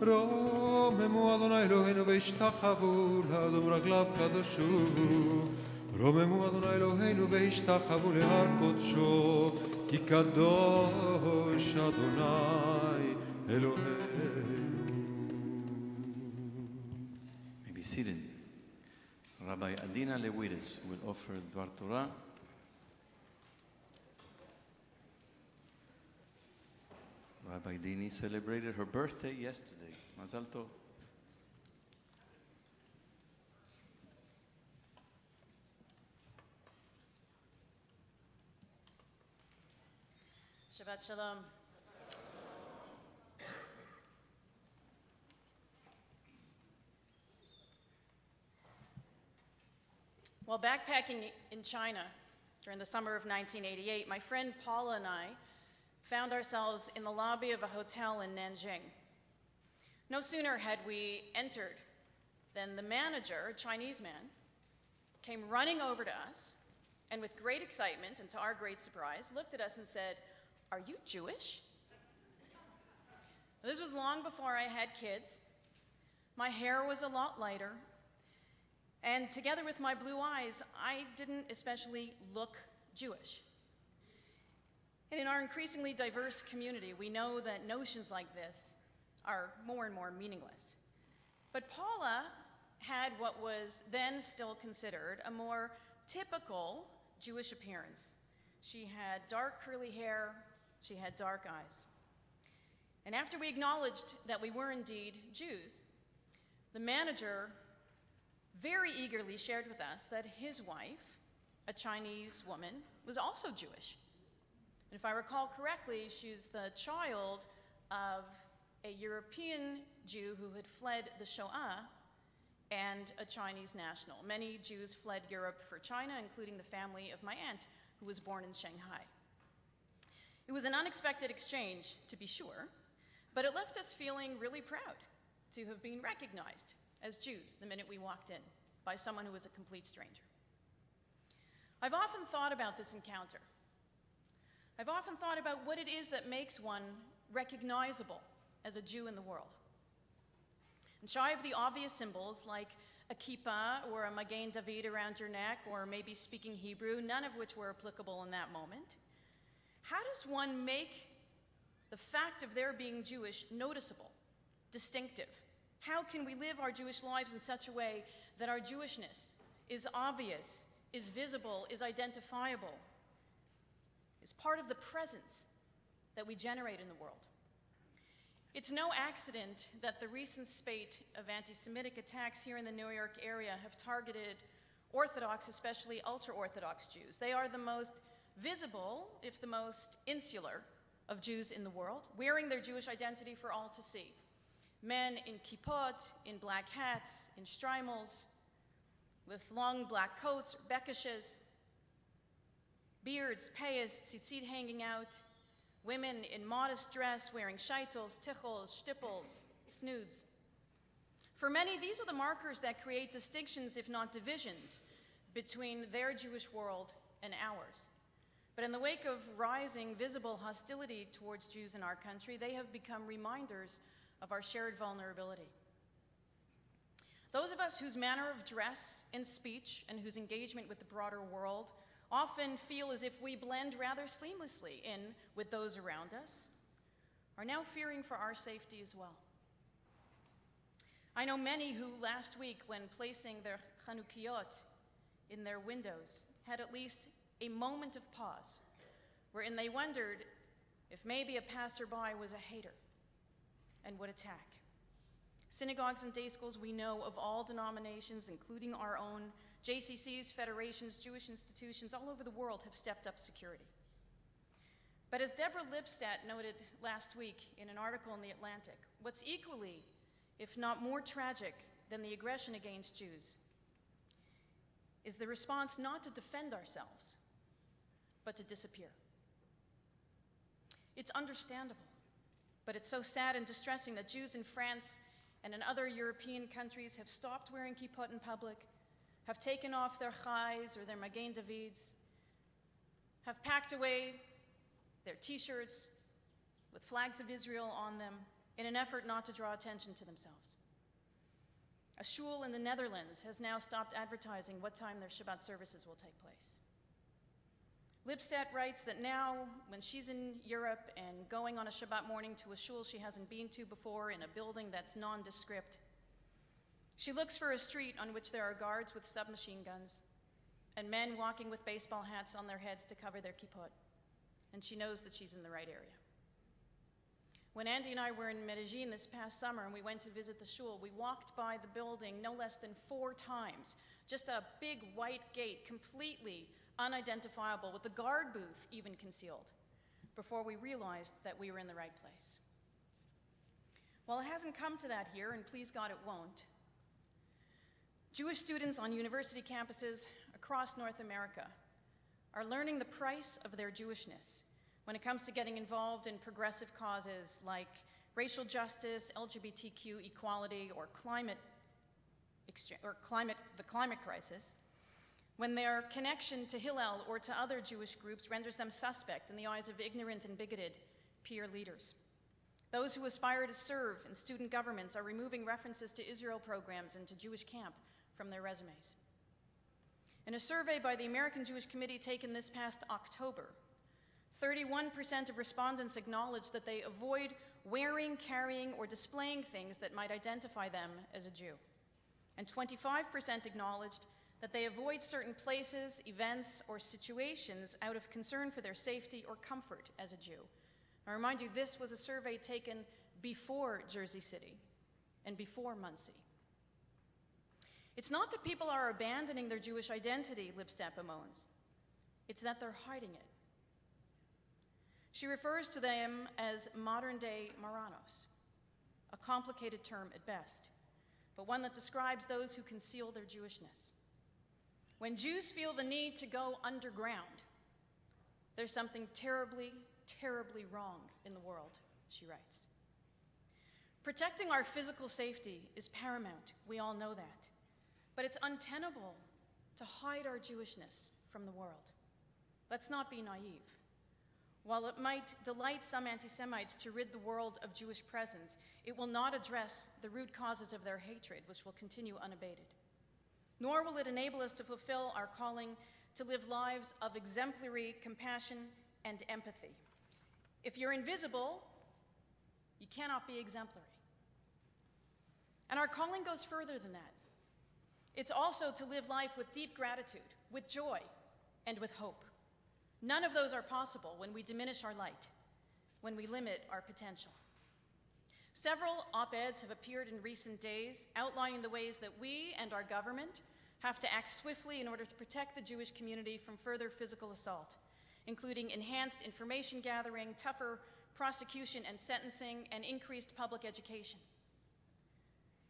רוממו אדוני אלוהינו והשתחוו לאדום רגליו קדושו רוממו אדוני אלוהינו והשתחוו להר קודשו כי קדוש אדוני אלוהינו. May be seated. Rabbi Adina Lewides will offer Dvar Torah. Rabbi Dini celebrated her birthday yesterday. Mazal Tov. Shabbat Shalom. While backpacking in China during the summer of 1988, my friend Paula and I found ourselves in the lobby of a hotel in Nanjing. No sooner had we entered than the manager, a Chinese man, came running over to us and with great excitement and to our great surprise, looked at us and said, "Are you Jewish?" This was long before I had kids. My hair was a lot lighter, and together with my blue eyes, I didn't especially look Jewish. And in our increasingly diverse community, we know that notions like this are more and more meaningless. But Paula had what was then still considered a more typical Jewish appearance. She had dark curly hair, she had dark eyes. And after we acknowledged that we were indeed Jews, the manager very eagerly shared with us that his wife, a Chinese woman, was also Jewish. And if I recall correctly, she's the child of a European Jew who had fled the Shoah and a Chinese national. Many Jews fled Europe for China, including the family of my aunt, who was born in Shanghai. It was an unexpected exchange, to be sure, but it left us feeling really proud to have been recognized as Jews the minute we walked in by someone who was a complete stranger. I've often thought about this encounter. I've often thought about what it is that makes one recognizable as a Jew in the world. And shy of the obvious symbols like a kippah or a Magen David around your neck, or maybe speaking Hebrew, none of which were applicable in that moment, how does one make the fact of their being Jewish noticeable, distinctive? How can we live our Jewish lives in such a way that our Jewishness is obvious, is visible, is identifiable, is part of the presence that we generate in the world? It's no accident that the recent spate of anti-Semitic attacks here in the New York area have targeted Orthodox, especially ultra-Orthodox Jews. They are the most visible, if the most insular, of Jews in the world, wearing their Jewish identity for all to see. Men in kippot, in black hats, in shtreimels, with long black coats or bekishes, beards, payas, tzitzit hanging out, women in modest dress wearing shaitels, tichels, shtippels, snoods. For many, these are the markers that create distinctions, if not divisions, between their Jewish world and ours. But in the wake of rising visible hostility towards Jews in our country, they have become reminders of our shared vulnerability. Those of us whose manner of dress and speech and whose engagement with the broader world often feel as if we blend rather seamlessly in with those around us are now fearing for our safety as well. I know many who last week, when placing their Chanukiot in their windows, had at least a moment of pause, wherein they wondered if maybe a passerby was a hater and would attack. Synagogues and day schools we know of all denominations, including our own, JCCs, federations, Jewish institutions all over the world have stepped up security. But as Deborah Lipstadt noted last week in an article in The Atlantic, what's equally, if not more tragic than the aggression against Jews is the response not to defend ourselves, but to disappear. It's understandable, but it's so sad and distressing that Jews in France and in other European countries have stopped wearing kippot in public, have taken off their chais or their Magen Davids, have packed away their t-shirts with flags of Israel on them in an effort not to draw attention to themselves. A shul in the Netherlands has now stopped advertising what time their Shabbat services will take place. Lipstadt writes that now, when she's in Europe and going on a Shabbat morning to a shul she hasn't been to before in a building that's nondescript, she looks for a street on which there are guards with submachine guns and men walking with baseball hats on their heads to cover their kippot, and she knows that she's in the right area. When Andy and I were in Medellin this past summer and we went to visit the shul, we walked by the building no less than 4 times, just a big white gate, completely unidentifiable, with the guard booth even concealed, before we realized that we were in the right place. Well, it hasn't come to that here, and please God it won't. Jewish students on university campuses across North America are learning the price of their Jewishness when it comes to getting involved in progressive causes like racial justice, LGBTQ equality, or the climate crisis, when their connection to Hillel or to other Jewish groups renders them suspect in the eyes of ignorant and bigoted peer leaders. Those who aspire to serve in student governments are removing references to Israel programs and to Jewish camp from their resumes. In a survey by the American Jewish Committee taken this past October, 31% of respondents acknowledged that they avoid wearing, carrying, or displaying things that might identify them as a Jew. And 25% acknowledged that they avoid certain places, events, or situations out of concern for their safety or comfort as a Jew. I remind you, this was a survey taken before Jersey City and before Muncie. It's not that people are abandoning their Jewish identity, Lipstadt bemoans. It's that they're hiding it. She refers to them as modern-day Marranos, a complicated term at best, but one that describes those who conceal their Jewishness. When Jews feel the need to go underground, there's something terribly, terribly wrong in the world, she writes. Protecting our physical safety is paramount, we all know that, but it's untenable to hide our Jewishness from the world. Let's not be naive. While it might delight some anti-Semites to rid the world of Jewish presence, it will not address the root causes of their hatred, which will continue unabated. Nor will it enable us to fulfill our calling to live lives of exemplary compassion and empathy. If you're invisible, you cannot be exemplary. And our calling goes further than that. It's also to live life with deep gratitude, with joy, and with hope. None of those are possible when we diminish our light, when we limit our potential. Several op-eds have appeared in recent days outlining the ways that we and our government have to act swiftly in order to protect the Jewish community from further physical assault, including enhanced information gathering, tougher prosecution and sentencing, and increased public education.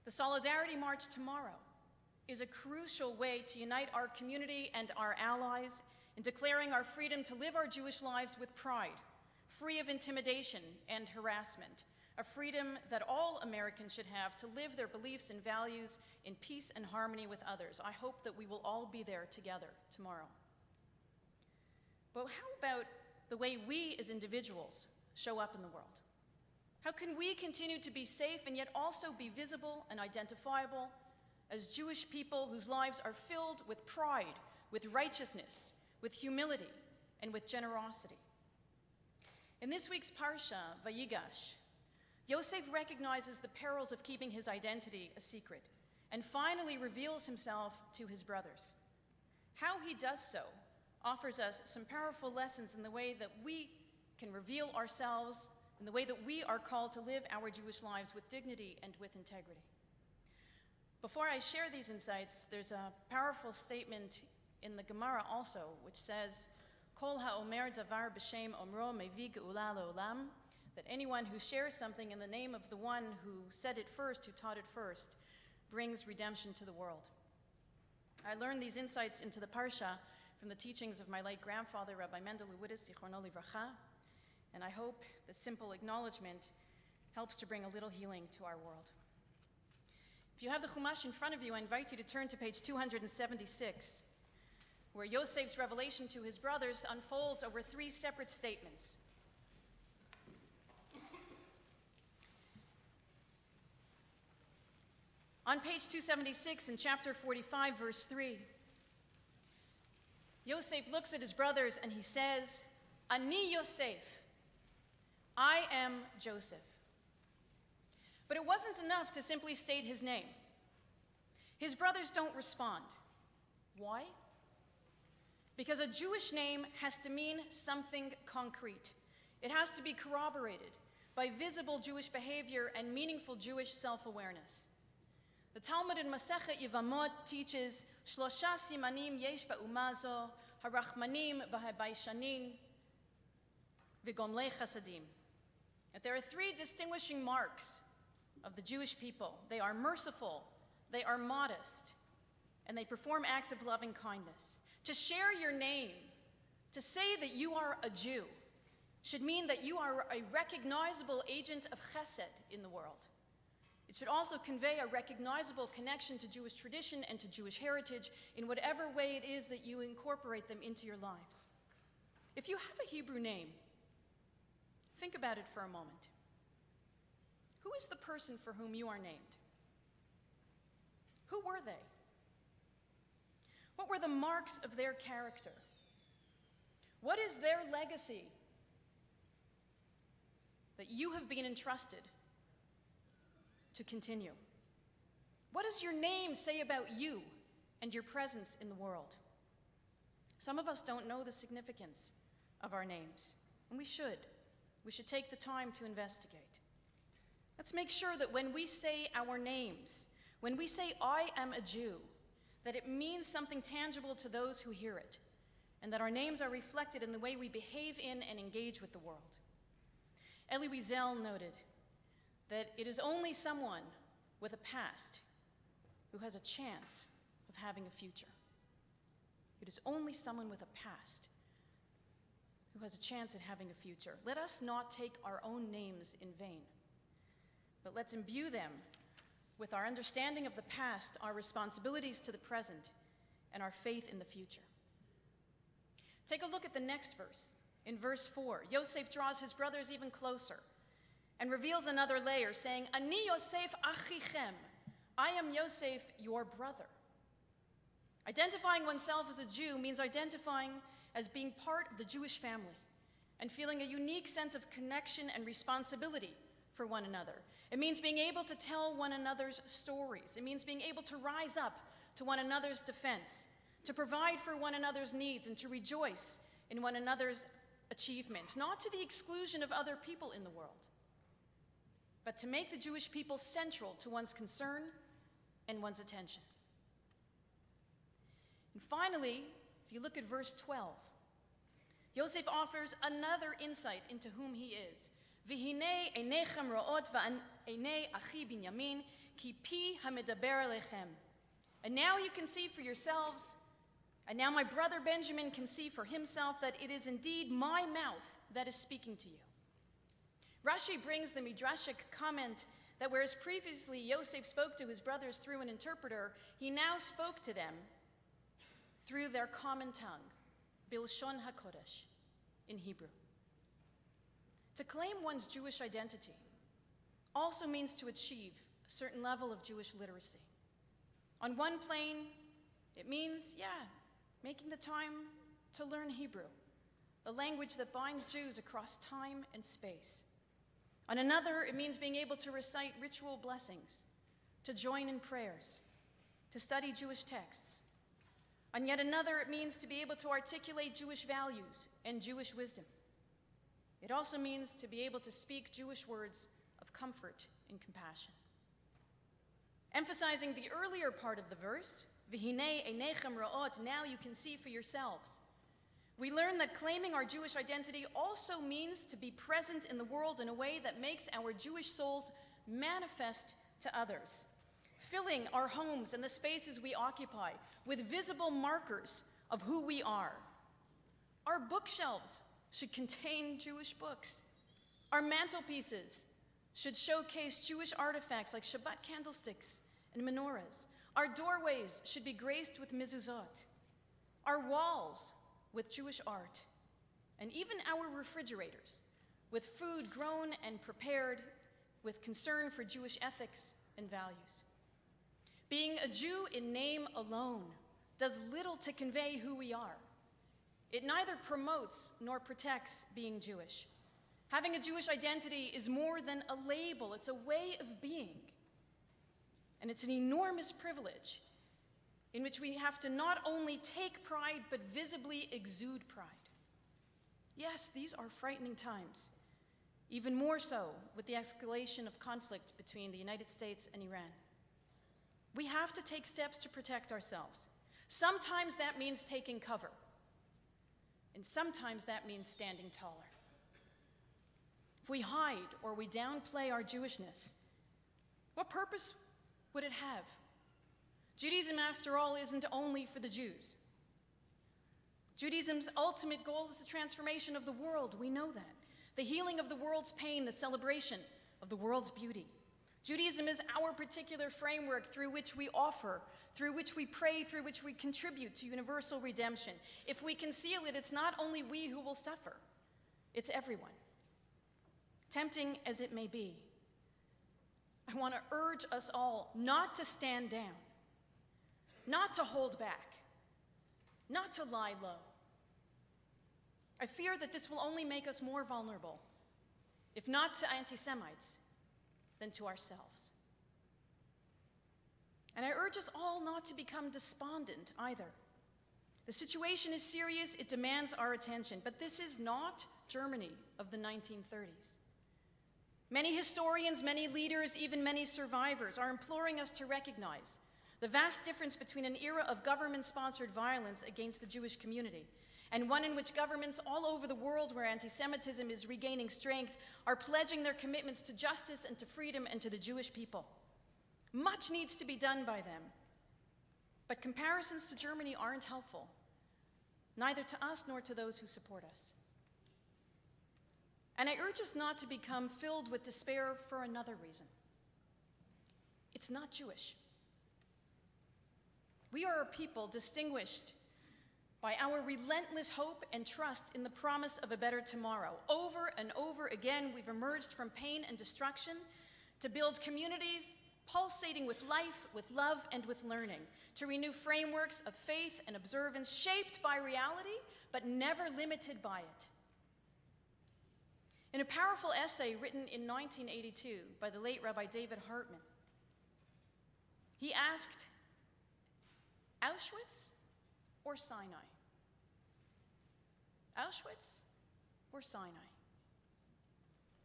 The Solidarity March tomorrow is a crucial way to unite our community and our allies in declaring our freedom to live our Jewish lives with pride, free of intimidation and harassment, a freedom that all Americans should have to live their beliefs and values in peace and harmony with others. I hope that we will all be there together tomorrow. But how about the way we as individuals show up in the world? How can we continue to be safe and yet also be visible and identifiable as Jewish people whose lives are filled with pride, with righteousness, with humility, and with generosity? In this week's Parsha, Vayigash, Yosef recognizes the perils of keeping his identity a secret and finally reveals himself to his brothers. How he does so offers us some powerful lessons in the way that we can reveal ourselves, in the way that we are called to live our Jewish lives with dignity and with integrity. Before I share these insights, there's a powerful statement in the Gemara also, which says, Kol ha'omer davar b'shem omro mevi ge'ula le'olam, that anyone who shares something in the name of the one who said it first, who taught it first, brings redemption to the world. I learned these insights into the Parsha from the teachings of my late grandfather, Rabbi Mendel Lewidis, Zichrono Livracha, and I hope the simple acknowledgement helps to bring a little healing to our world. If you have the Chumash in front of you, I invite you to turn to page 276, where Yosef's revelation to his brothers unfolds over 3 separate statements. On page 276 in chapter 45, verse 3, Yosef looks at his brothers and he says, Ani Yosef, I am Joseph. But it wasn't enough to simply state his name. His brothers don't respond. Why? Because a Jewish name has to mean something concrete. It has to be corroborated by visible Jewish behavior and meaningful Jewish self-awareness. The Talmud in Masechet Yevamot teaches, Shlosha simanim yesh ba'uma zo, harachmanim v'habayshanin v'gomlei chasadim. That there are 3 distinguishing marks of the Jewish people. They are merciful, they are modest, and they perform acts of loving kindness. To share your name, to say that you are a Jew, should mean that you are a recognizable agent of chesed in the world. It should also convey a recognizable connection to Jewish tradition and to Jewish heritage in whatever way it is that you incorporate them into your lives. If you have a Hebrew name, think about it for a moment. Who is the person for whom you are named? Who were they? What were the marks of their character? What is their legacy that you have been entrusted to continue? What does your name say about you and your presence in the world? Some of us don't know the significance of our names, and we should. We should take the time to investigate. Let's make sure that when we say our names, when we say, I am a Jew, that it means something tangible to those who hear it, and that our names are reflected in the way we behave in and engage with the world. Elie Wiesel noted that it is only someone with a past who has a chance of having a future. It is only someone with a past who has a chance at having a future. Let us not take our own names in vain, but let's imbue them with our understanding of the past, our responsibilities to the present, and our faith in the future. Take a look at the next verse. In verse 4, Yosef draws his brothers even closer and reveals another layer, saying, Ani Yosef achichem, I am Yosef, your brother. Identifying oneself as a Jew means identifying as being part of the Jewish family and feeling a unique sense of connection and responsibility for one another. It means being able to tell one another's stories. It means being able to rise up to one another's defense, to provide for one another's needs, and to rejoice in one another's achievements, not to the exclusion of other people in the world, but to make the Jewish people central to one's concern and one's attention. And finally, if you look at verse 12, Yosef offers another insight into whom he is. V'hinei einechem ro'ot v'einei achi Binyamin ki pi hamedaber alechem. And now you can see for yourselves, and now my brother Benjamin can see for himself, that it is indeed my mouth that is speaking to you. Rashi brings the midrashic comment that whereas previously Yosef spoke to his brothers through an interpreter, he now spoke to them through their common tongue, Bilshon HaKodesh, in Hebrew. To claim one's Jewish identity also means to achieve a certain level of Jewish literacy. On one plane, it means, making the time to learn Hebrew, the language that binds Jews across time and space. On another, it means being able to recite ritual blessings, to join in prayers, to study Jewish texts. On yet another, it means to be able to articulate Jewish values and Jewish wisdom. It also means to be able to speak Jewish words of comfort and compassion. Emphasizing the earlier part of the verse, V'hinei einechem ro'ot, now you can see for yourselves, we learn that claiming our Jewish identity also means to be present in the world in a way that makes our Jewish souls manifest to others, filling our homes and the spaces we occupy with visible markers of who we are. Our bookshelves should contain Jewish books. Our mantelpieces should showcase Jewish artifacts like Shabbat candlesticks and menorahs. Our doorways should be graced with mezuzot. Our walls with Jewish art, and even our refrigerators with food grown and prepared with concern for Jewish ethics and values. Being a Jew in name alone does little to convey who we are. It neither promotes nor protects being Jewish. Having a Jewish identity is more than a label, it's a way of being. And it's an enormous privilege in which we have to not only take pride, but visibly exude pride. Yes, these are frightening times, even more so with the escalation of conflict between the United States and Iran. We have to take steps to protect ourselves. Sometimes that means taking cover, and sometimes that means standing taller. If we hide or we downplay our Jewishness, what purpose would it have? Judaism, after all, isn't only for the Jews. Judaism's ultimate goal is the transformation of the world. We know that. The healing of the world's pain, the celebration of the world's beauty. Judaism is our particular framework through which we offer, through which we pray, through which we contribute to universal redemption. If we conceal it, it's not only we who will suffer, it's everyone. Tempting as it may be, I want to urge us all not to stand down, not to hold back, not to lie low. I fear that this will only make us more vulnerable, if not to anti-Semites, then to ourselves. And I urge us all not to become despondent either. The situation is serious, it demands our attention, but this is not Germany of the 1930s. Many historians, many leaders, even many survivors are imploring us to recognize the vast difference between an era of government-sponsored violence against the Jewish community and one in which governments all over the world where anti-Semitism is regaining strength are pledging their commitments to justice and to freedom and to the Jewish people. Much needs to be done by them, but comparisons to Germany aren't helpful, neither to us nor to those who support us. And I urge us not to become filled with despair for another reason. It's not Jewish. We are a people distinguished by our relentless hope and trust in the promise of a better tomorrow. Over and over again, we've emerged from pain and destruction to build communities pulsating with life, with love, and with learning, to renew frameworks of faith and observance shaped by reality, but never limited by it. In a powerful essay written in 1982 by the late Rabbi David Hartman, he asked, Auschwitz or Sinai? Auschwitz or Sinai?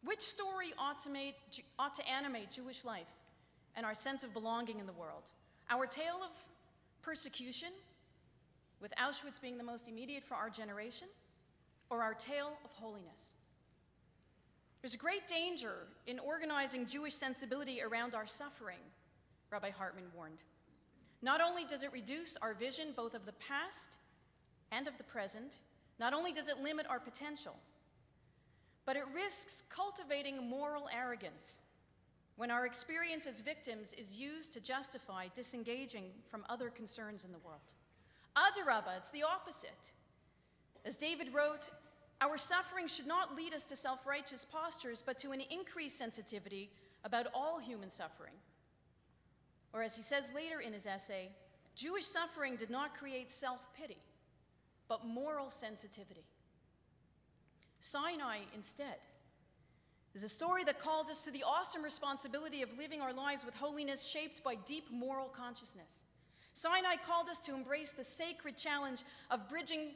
Which story ought to animate Jewish life and our sense of belonging in the world? Our tale of persecution, with Auschwitz being the most immediate for our generation, or our tale of holiness? There's a great danger in organizing Jewish sensibility around our suffering, Rabbi Hartman warned. Not only does it reduce our vision both of the past and of the present, not only does it limit our potential, but it risks cultivating moral arrogance when our experience as victims is used to justify disengaging from other concerns in the world. Adarabba, it's the opposite. As David wrote, our suffering should not lead us to self-righteous postures, but to an increased sensitivity about all human suffering. Or as he says later in his essay, Jewish suffering did not create self-pity, but moral sensitivity. Sinai, instead, is a story that called us to the awesome responsibility of living our lives with holiness shaped by deep moral consciousness. Sinai called us to embrace the sacred challenge of bridging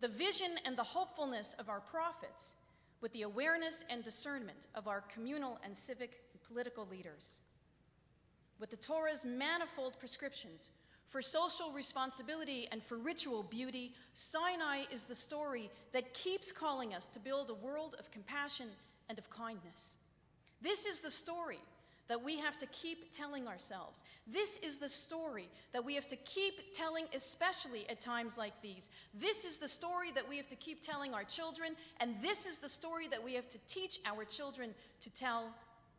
the vision and the hopefulness of our prophets with the awareness and discernment of our communal and civic and political leaders. With the Torah's manifold prescriptions for social responsibility and for ritual beauty, Sinai is the story that keeps calling us to build a world of compassion and of kindness. This is the story that we have to keep telling ourselves. This is the story that we have to keep telling, especially at times like these. This is the story that we have to keep telling our children, and this is the story that we have to teach our children to tell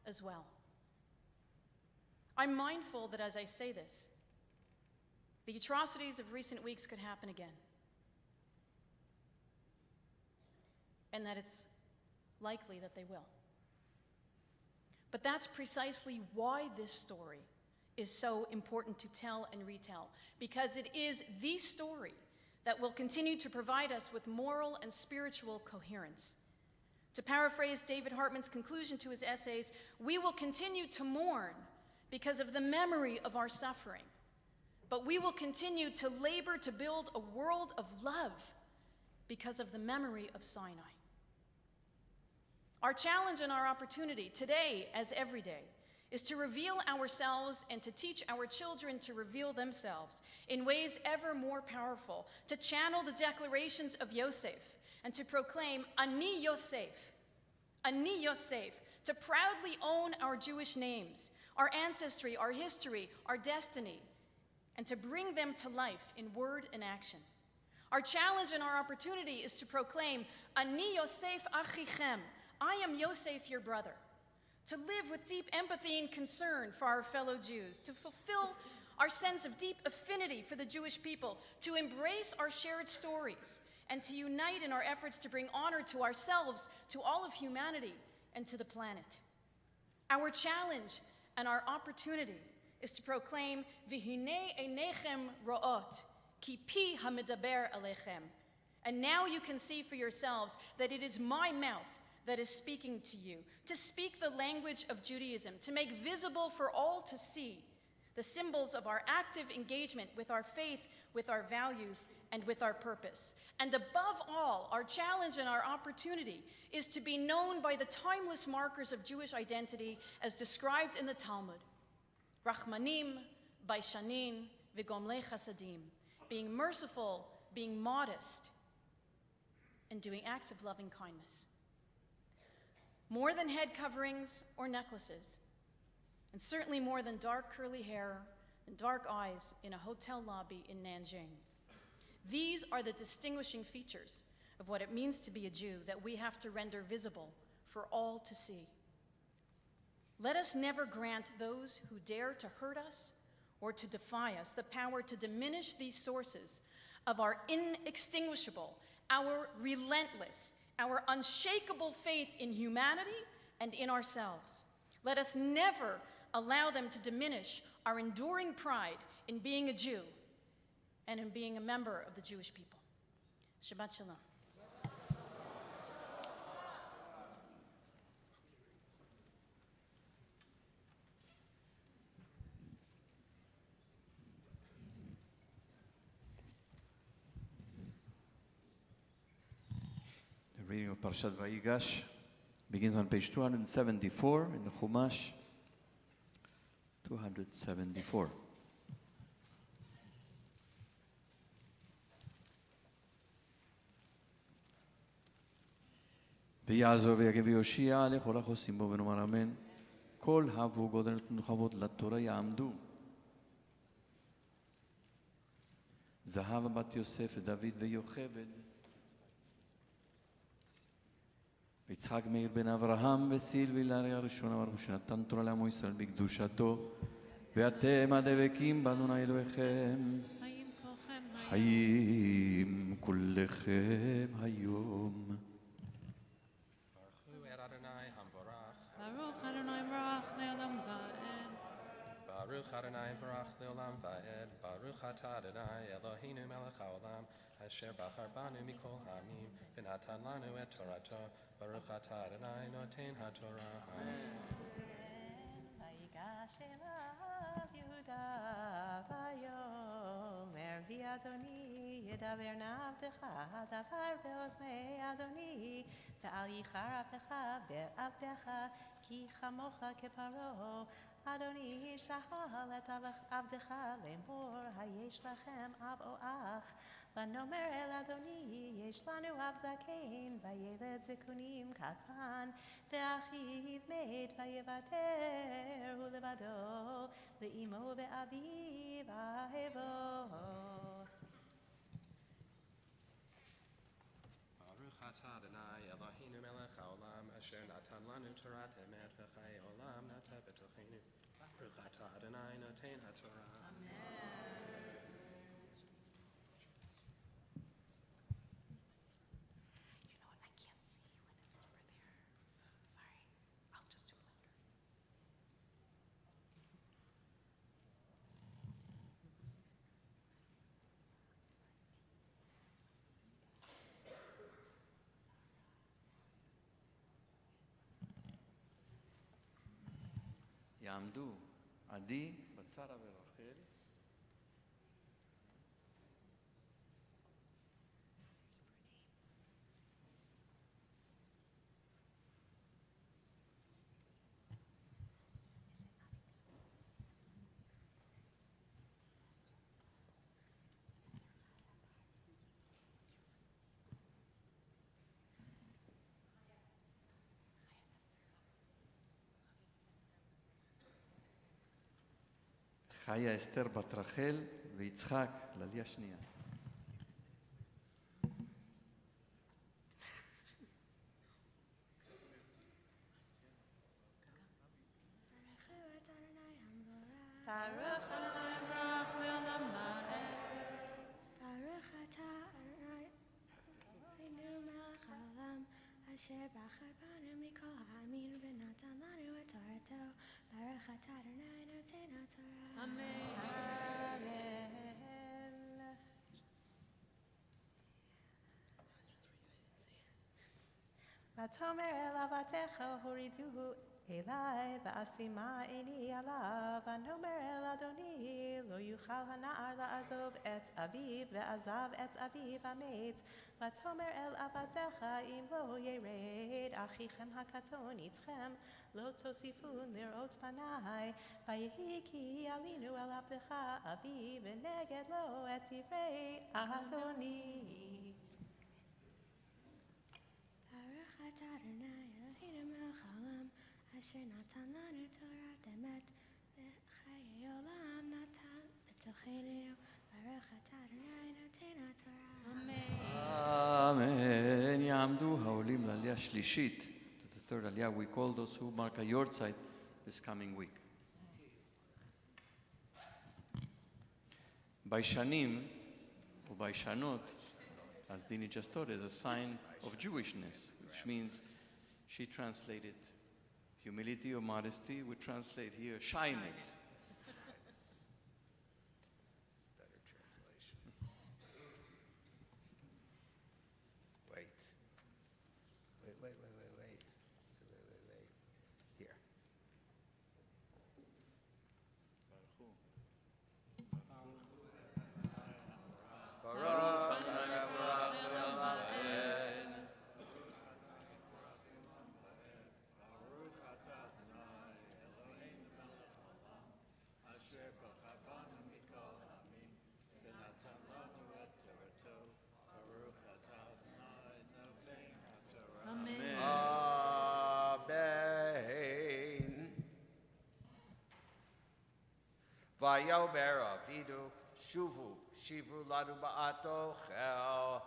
as well. I'm mindful that as I say this, the atrocities of recent weeks could happen again, and that it's likely that they will. But that's precisely why this story is so important to tell and retell, because it is the story that will continue to provide us with moral and spiritual coherence. To paraphrase David Hartman's conclusion to his essays, we will continue to mourn because of the memory of our suffering, but we will continue to labor to build a world of love because of the memory of Sinai. Our challenge and our opportunity today, as every day, is to reveal ourselves and to teach our children to reveal themselves in ways ever more powerful, to channel the declarations of Yosef and to proclaim, Ani Yosef, to proudly own our Jewish names, our ancestry, our history, our destiny, and to bring them to life in word and action. Our challenge and our opportunity is to proclaim, Ani Yosef achichem, I am Yosef, your brother, to live with deep empathy and concern for our fellow Jews, to fulfill our sense of deep affinity for the Jewish people, to embrace our shared stories, and to unite in our efforts to bring honor to ourselves, to all of humanity, and to the planet. Our challenge and our opportunity is to proclaim, V'hinei einechem ro'ot, ki pi hamidaber alechem. And now you can see for yourselves that it is my mouth that is speaking to you, to speak the language of Judaism, to make visible for all to see the symbols of our active engagement with our faith, with our values, and with our purpose. And above all, our challenge and our opportunity is to be known by the timeless markers of Jewish identity as described in the Talmud. Rachmanim, Baishanin, Vigomlei Chasadim, being merciful, being modest, and doing acts of loving kindness. More than head coverings or necklaces, and certainly more than dark curly hair and dark eyes in a hotel lobby in Nanjing. These are the distinguishing features of what it means to be a Jew that we have to render visible for all to see. Let us never grant those who dare to hurt us or to defy us the power to diminish these sources of our inextinguishable, our relentless, our unshakable faith in humanity and in ourselves. Let us never allow them to diminish our enduring pride in being a Jew and in being a member of the Jewish people. Shabbat Shalom. The reading of Parshat Vayigash begins on page 274 in the Chumash. 274. ויעזור ויגב ויושיע לכל החוסים בו ונאמר אמן. כל הבו גודל נתנו לתורה יעמדו. זהב בת יוסף ודוד ויוכבד. ויצחק מאיר בן אברהם וסילבי לארי הראשון אמרו שנתן תורה לעמו ישראל בקדושתו. ואתם הדבקים באדוני אלוהיכם. חיים כולכם היום. Baruch Adonai Barach Le'olam Va'ed. Baruch Adonai Barach Le'olam Va'ed. Baruch Atah Adonai Eloheinu Melech HaOlam Asher Bachar Banu Mikol Ha'amim V'natan Lanu Et Torato. Baruch Atah Adonai Noten HaTorah. Amen. Vayigash elav Yehuda vayomer vi Adoni yedaber na'avdecha davar be'oznei Adoni ve'al yichar apecha be'avdecha ki chamocha keparo Adoni shachal et avdecha lemor hayesh lachem av o ach vanomer el Adoni yesh lanu av zakein vayeled zekunim katan ve'achiv meid vayevater hu levado le'imo ve'aviv ahevo. Baruch Atah Adonai Eloheinu Melech HaOlam Asher Natan Lanu Torat Emet V'chai Olam Nata B'tochenu. Baruch Atah Adonai Noten HaTorah. You know what? I can't see when it's over there. So, sorry. I'll just do it later. יעמדו עדי, בצרה ורחל. חיה אסתר בת רחל ויצחק לעלייה שנייה. Baruch Adonai Barach Le'olam Va'ed. Baruch Atah Adonai Eloheinu Melech HaOlam Asher Bachar Banu Mikol Ha'amim V'natan Lanu Et Torato. Baruch Atah Adonai Noten HaTorah. Amen. Vatomer el avatecha horiduhu elai va'asima eni alav vanomer el Adoni lo yuchal hana'ar la'azov et aviv ve'azav et aviv amet vatomer el avatecha im lo yered achichem hakaton itchem lo tosifun lirot panai vayehi ki alinu el avdecha aviv v'neged lo et divrei Adoni. אתה אדוני אלוהינו מלך העולם אשר נתן לנו תורת אמת וחיי עולם נתן בתוכנו ברוך אתה אדוני נותן התורה. Amen. יעמדו העולים לעלייה השלישית, to the third aliyah. We call those who mark a yortzeit this coming week. ביישנים וביישנות, as Dini just taught, is a sign of Jewishness, which means she translated humility or modesty. We translate here shyness. Better translation. Wait. Here. Baruch Vayomer Avidu Shivu Lanu Ba'atochel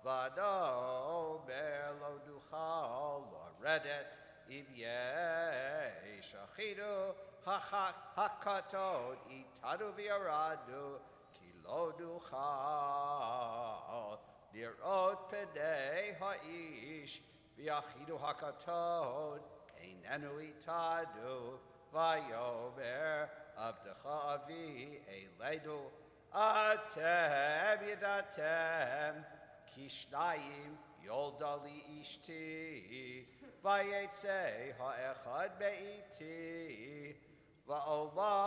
Vadomer Lo Duchal Loredet Im Yesh Achidu Hakaton Itadu V'Yaradu Ki Lo Duchal Lirot Penei Ha'ish V'Achidu Hakaton Einenu Itadu Vayomer Avdecha Avi Eiledu Atem Yedatem Kishnayim Yoldali Ishti Vayetze Ha'echad Be'iti Va'omar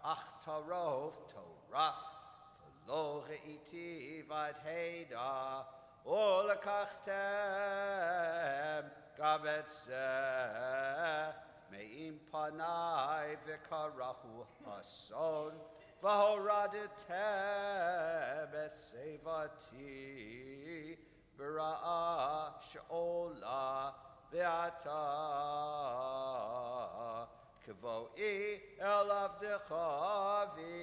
Achtarov Toraf V'lo Re'iti Vadheda Olakachtem Gabetzeh Me'im panai v'karahu ason v'horadetem et sevati b'ra'a she'ola v'ata kvo'i el avdecha avi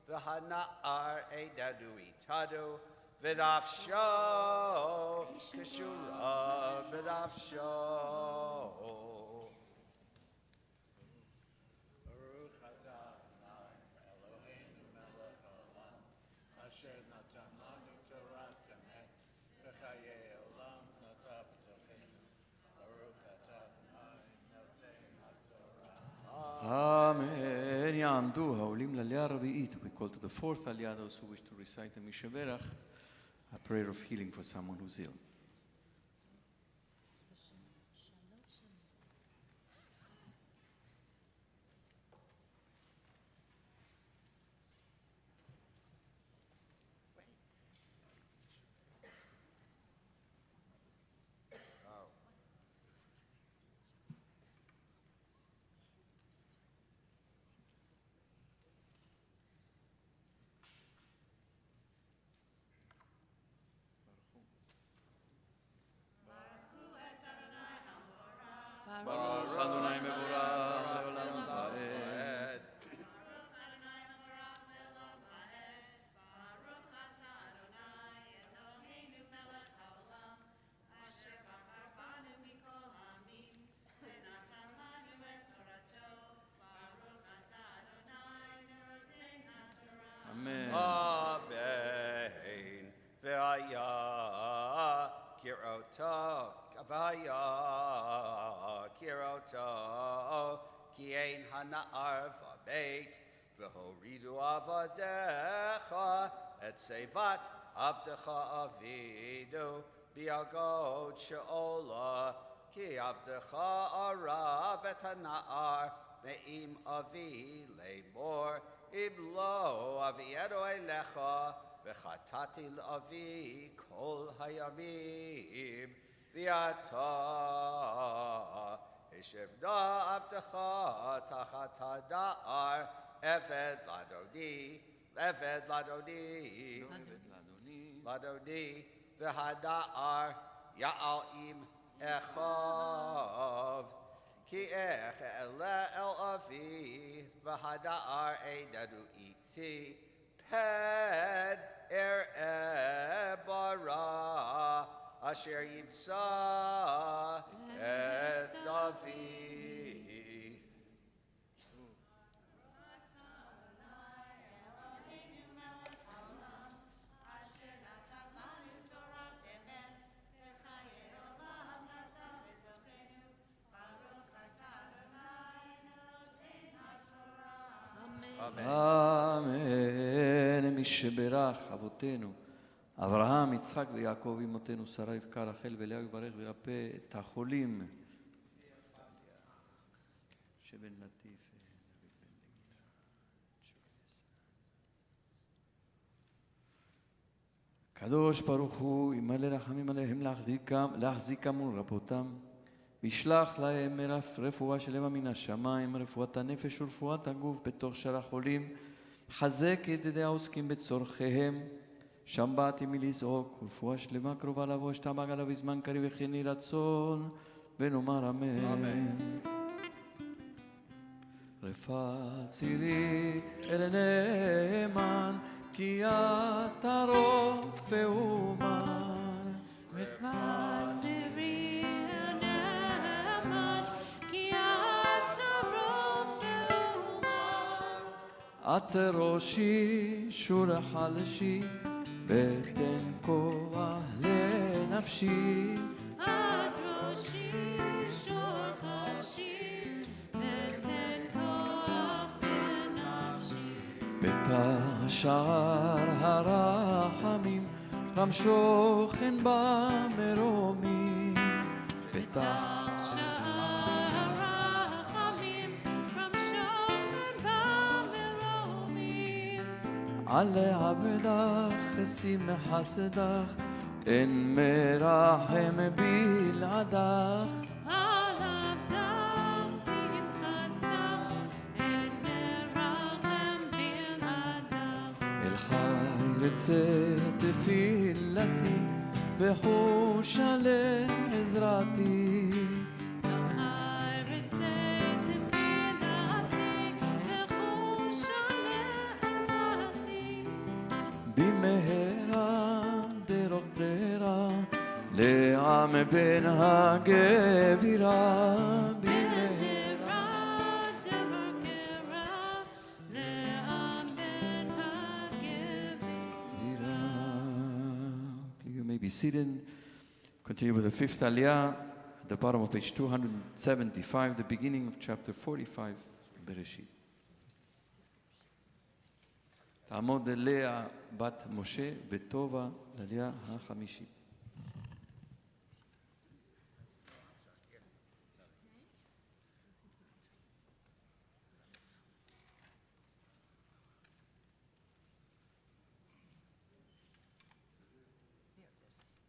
v'hana'ar eidadu itadu v'nafsho k'shura v'nafsho Amen. יעמדו העולים לעלייה הרביעית. We call to the fourth aliyah those who wish to recite the Mishaberach, a prayer of healing for someone who's ill. Baruch Adonai mevorach leolam vaed. Amen. Amen. Ve'aya kiroto. Vaya kiroto ki ein hana'ar v'beit v'horidu avadecha et sevat avdecha avidu bi'agod she'ola ki avdecha arav et hana'ar me'im avi le'mor im lo aviedo elecha v'chatati l'avi kol hayamim Viata Eshevda Avtecha Tachat Hadar Eved Ladodi Ladodi V'Hadar יעל עם אחיו, כי איך אעלה אל אבי, והדער איננו איתי, פד אראה ברא, אשר ימצא את אבי. אמן. מי שברך אבותינו אברהם, יצחק ויעקב, אמותינו שרה, רבקה, רחל ולאה, יברך וירפא את החולים שבן לטיף. קדוש ברוך הוא ימלא רחמים עליהם להחזיקם ולרפאותם, וישלח להם רפואה שלמה מן השמיים, רפואת הנפש ורפואת הגוף בתוך שאר החולים. חזק ידידי העוסקים בצורכיהם, שבת ימי לזעוק, ורפואה שלמה קרובה לבוא, שתעמק עליו בזמן קריב וכן יהי רצון, ונאמר אמן. אמן. רפאת צירי אל נאמן, כי אתה רופא אומן. רפאת צירי אל נאמן, כי אתה רופא אומן. את ראשי שור חלשי, ותן כוח לנפשי. את ראשי שור חלשי, ותן כוח לנפשי. בתא שער הרחמים, רם שוכן במרומים. בתא שער הרחמים, רם שוכן במרומים. על עבדך חסים מחסדך, אין מרחם בלעדך. על עבדך שים חסדך, אין מרחם בלעדך. אל חי רצה תפילתי, בחושה לעזרתי. אל חי רצה תפילתי, בחושה לעזרתי. במהרה דרך ברירה, לעם בן הגבירה. במהרה דרך קרע, לעם בן הגבירה. You may be seated. Continue with the fifth aliyah at the bottom of page 275, the beginning of chapter 45, Bereshit. תעמוד לאה בת משה וטובה לעלייה החמישית.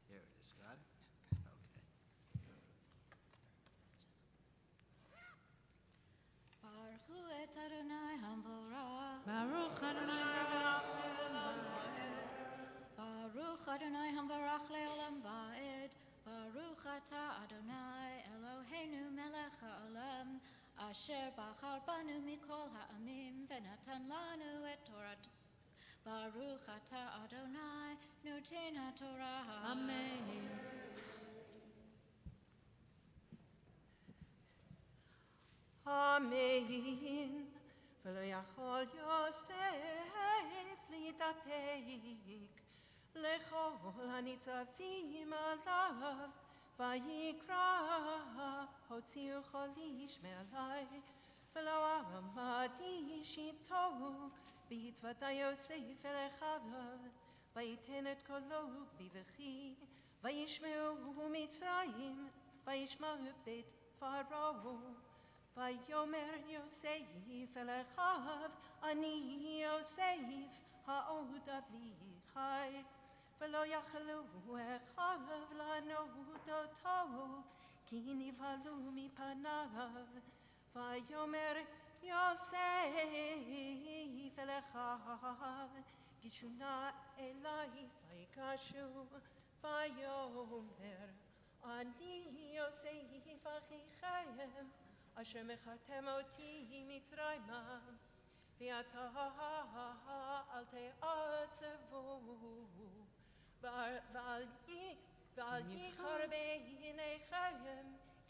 Here it is, got it? Okay. Baruch et Adonai Hamvorach. Baruch Adonai Baruch Adonai Hamvorach le'olam va'ed. Baruch atah Adonai Eloheinu melech ha'olam, asher bachar banu mikol ha'amim v'natan lanu et Torah. Baruch atah Adonai noten ha'Torah. Amen. Amen. ולא יכול יוסף להתאפק לכל הניצבים עליו, ויקרא הוציאו כל איש מעלי, ולא עמדי שיטו, והתוודע יוסף אל אחיו, ויתן את קולו בבכי, וישמעו מצרים, וישמע בית פרעה. ויאמר יוסף אל אחיו, אני יוסף העוד אבי חי, ולא יכלו אחיו לענות אותו, כי נבהלו מפניו. ויאמר יוסף אל אחיו, גשו נא אלי, ויגשו. ויאמר יוסף אחיכם, אשר מכרתם אותי מצרימה, ועתה אל תעצבו, ואל ייחר בעיניכם,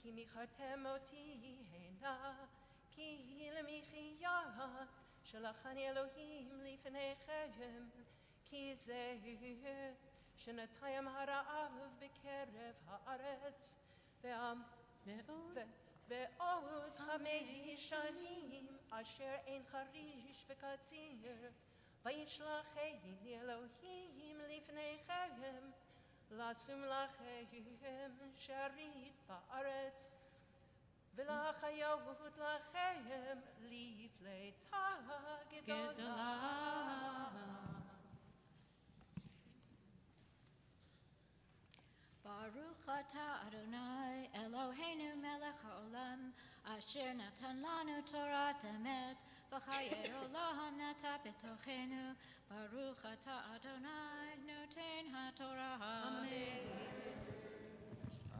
כי מכרתם אותי הנה, כי למחיה שלחני אלוהים לפניכם, כי זה שנתיים הרעב בקרב הארץ, ועוד 5 שנים אשר אין חריש וקציר, וישלחני אלוהים לפניכם, לשום לכם שארית בארץ, ולחיות לכם לפלטה גדולה. ברוך אתה אדוני אלוהינו מלך העולם, אשר נתן לנו תורת אמת, וחיי עולם נטע בתוכנו. ברוך אתה אדוני נותן התורה.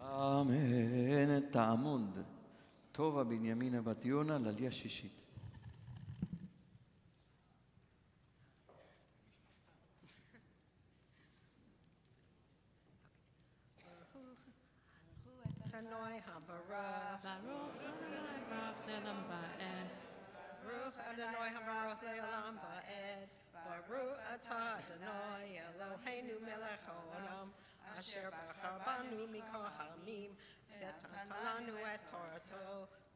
אמן. תעמוד. טובה בנימינה בת יונה לעלייה שישית. Adonai habarach. Baruch Adonai habarach le'olam va'ed. Baruch atah Adonai Eloheinu melech haolam, asher bachar banu mikol ha'amim, v'natan lanu et Torato.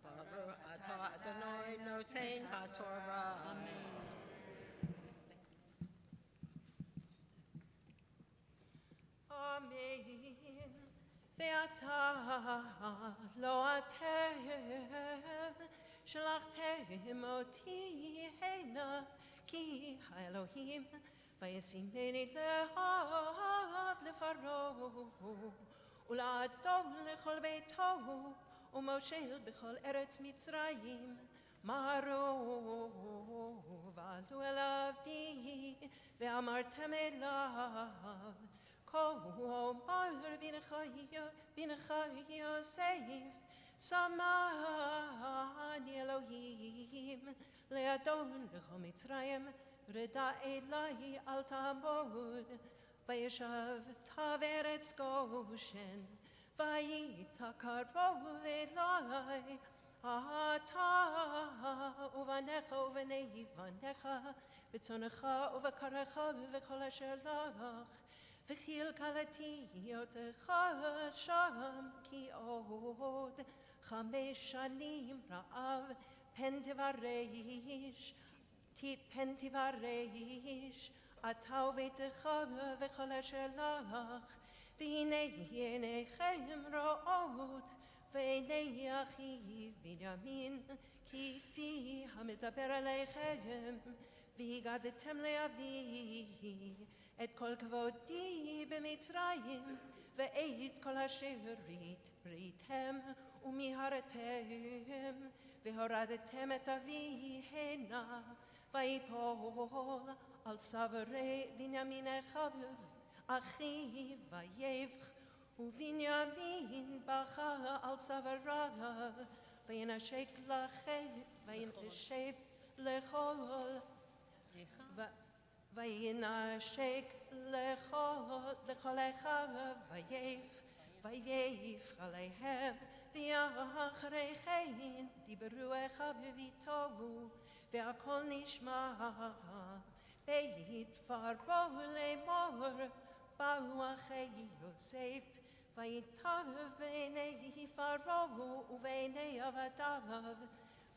Baruch atah Adonai noten ha'Torah. Amen. ואתה לא אתם שלחתם אותי הנה, כי האלוהים וישימני לאב לפרעה ולאדון לכל ביתו ומושל בכל ארץ מצרים. מהרו ועלו אל אבי ואמרתם אליו, כה אמר בנך יוסף, שמעני אלוהים לאדון לכל מצרים, רדה אלי אל תעמוד. וישבת בארץ גושן, והיית קרוב אלי, אתה ובניך ובני בניך, בצונך ובקרך ובכל אשר לך, וכלכלתי אותך שם, כי עוד 5 שנים רעב פן תברש, אתה וביתך וכל אשר לך, והנה עיניכם רואות, ועיני אחי בנימין, כפי המדבר עליכם, והגדתם לאבי את כל כבודי במצרים, ואת כל אשר ראיתם ומיהרתם, והורדתם את אבי הנה, ויפול על צווארי בנימין אחי ויבך, ובנימין בכה על צוואריו, וינשק לכל אחיו ויף עליהם, ואחרי כן דיברו אחיו בביתו, והכל נשמע בית פרעה לאמור, באו אחי יוסף, ויטב בעיני פרעה ובעיני עבדיו,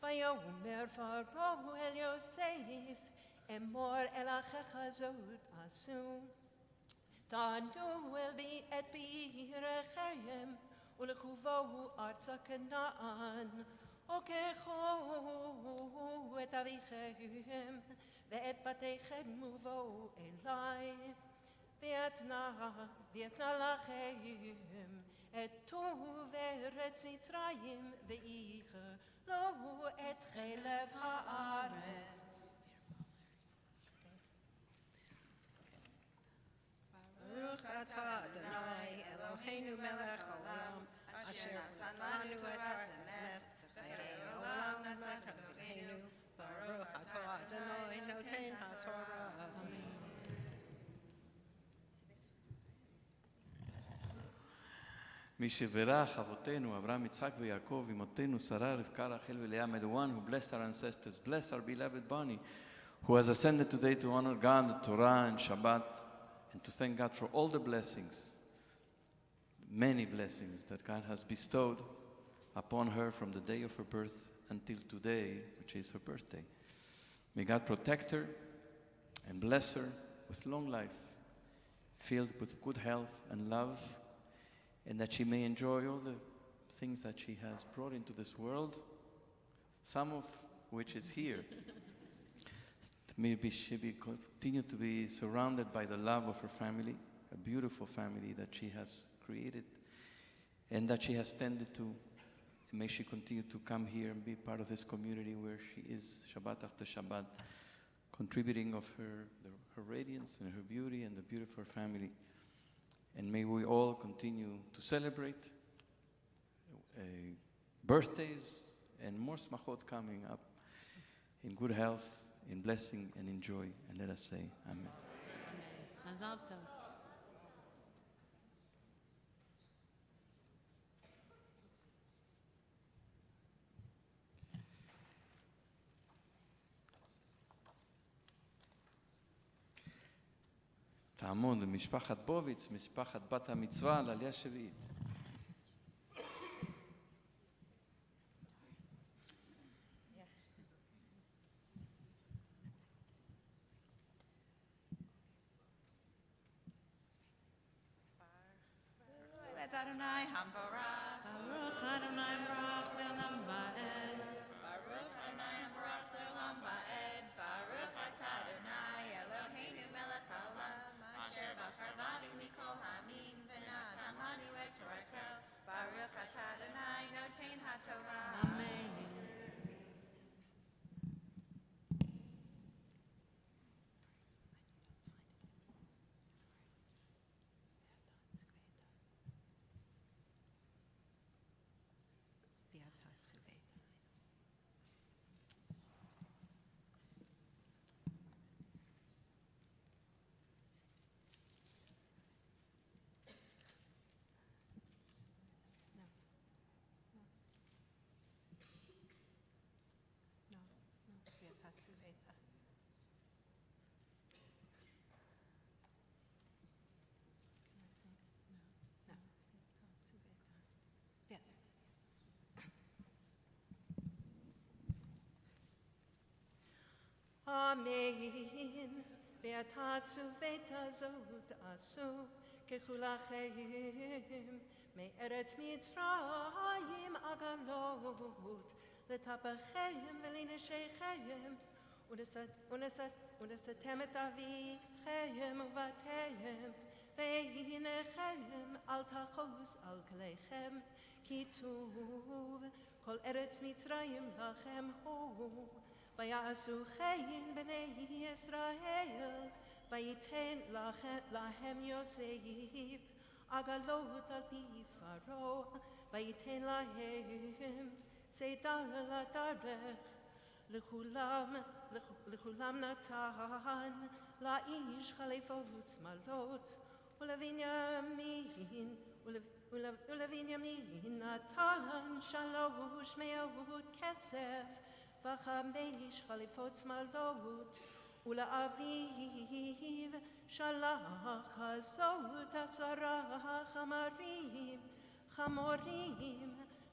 ויאמר פרעה אל יוסף, אמור אל אחיך זאת עשו, תענו את בעיריכם, ולכו בואו ארצה כנען, וקחו את אביכם ואת בתיכם ובואו אליי, ואתנה לכם את טוב ארץ מצרים, ואיכלו את חלב הארץ. Baruch atah Adonai Eloheinu melech haolam, asher אשר נתן לנו את תורת אמת, וחיי עולם נתן חלקנו, ברוך אתה אדוני נותן התורה. מי שברך אבותינו, אברהם, יצחק ויעקב, אמותינו, שרה, רבקה, רחל ולאה, may the one who blessed our ancestors, bless our beloved Bonnie, who has ascended today to honor God, the Torah, and Shabbat, and to thank God for all the blessings, many blessings that God has bestowed upon her from the day of her birth until today, which is her birthday. May God protect her and bless her with long life, filled with good health and love, and that she may enjoy all the things that she has brought into this world, some of which is here. Maybe she continue to be surrounded by the love of her family, a beautiful family that she has created and that she has tended to. And may she continue to come here and be part of this community where she is Shabbat after Shabbat, contributing of her radiance and her beauty and the beauty of her family. And may we all continue to celebrate birthdays and more smachot coming up in good health, in blessing and in joy. And let us say Amen. Mazal tov. תעמוד משפחת בוביץ, משפחת בת המצווה לעלייה שביעית. Adonai Hamvarach, Baruch Adonai Baruch Le'olam Va'ed. Baruch Adonai Hamvarach Le'olam Va'ed, Baruch Atah Adonai Eloheinu melech haolam, asher bachar banu mikol ha'amim, v'natan lanu et torato, Baruch Atah Adonai noten haTorah. Amen. Amen. Ve'ata tzuveta zot asu kechulachem me'eretz Mitzrayim agalot letapachem ve'lineshechem unesatem et avichem uvatehem ve'hinechem al tachos al klechem kituv kol eretz Mitzrayim lachem hu ויעשו כן בני ישראל, ויתן להם יוסף עגלות על פי פרעה, ויתן להם צידה לדרך, לכולם נתן לאיש חליפות שמלות, ולבנימין נתן 300 כסף, וחמש חליפות שמלות, ולאביו שלח הזאת 10 חמורים,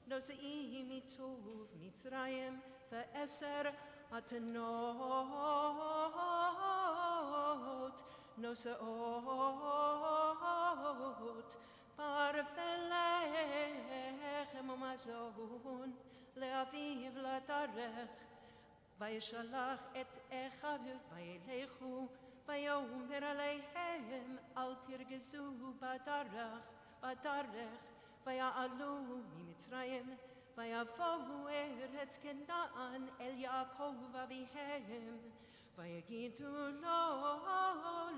נושאים מטוב מצרים, ו10 אתנות נושאות, פרווה לחם ומזון, לאביו לדרך, וישלח את אחיו וילכו, ויאמר עליהם אל תרגזו בדרך, ויעלו ממצרים, ויבואו ארץ כנען אל יעקב אביהם, ויגידו לו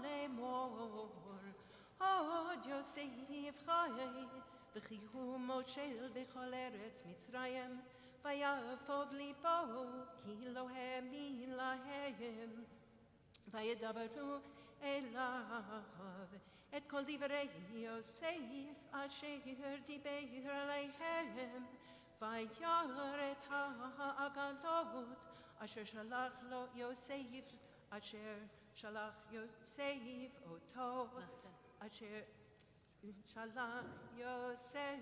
לאמור, עוד יוסף חי, וכי הוא מושל בכל ארץ מצרים, ויפוג ליבו, כי לא האמין להם, וידברו אליו את כל דברי יוסף אשר דיבר עליהם, וירא את העגלות אשר שלח לו יוסף, אשר שלח יוסף אותו, אשר שלח יוסף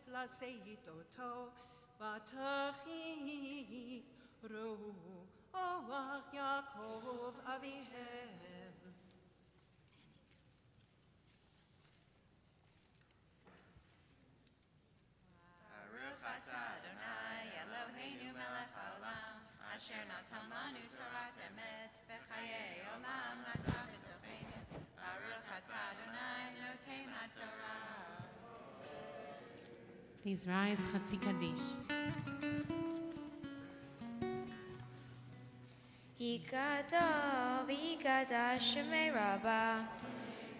לשאת אותו, ותחירו רוח יעקב אביהם. Baruch atah Adonai Eloheinu melech haolam, asher natan lanu Torah emet, v'chayei olam natan b'tocheinu. Baruch atah Adonai noten haTorah. Please rise, Chatzi Kaddish. Yikadol v'yikadash shemei Rabbah,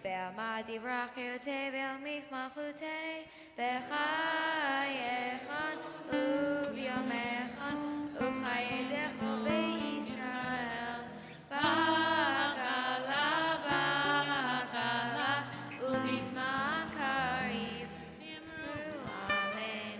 be'amad yivrach vel michmachutei, b'chayechan u'v'yomechan u'chayedecho be'Yisrael, ba'agala ba'agala u'bizman kariv, Yimru amen.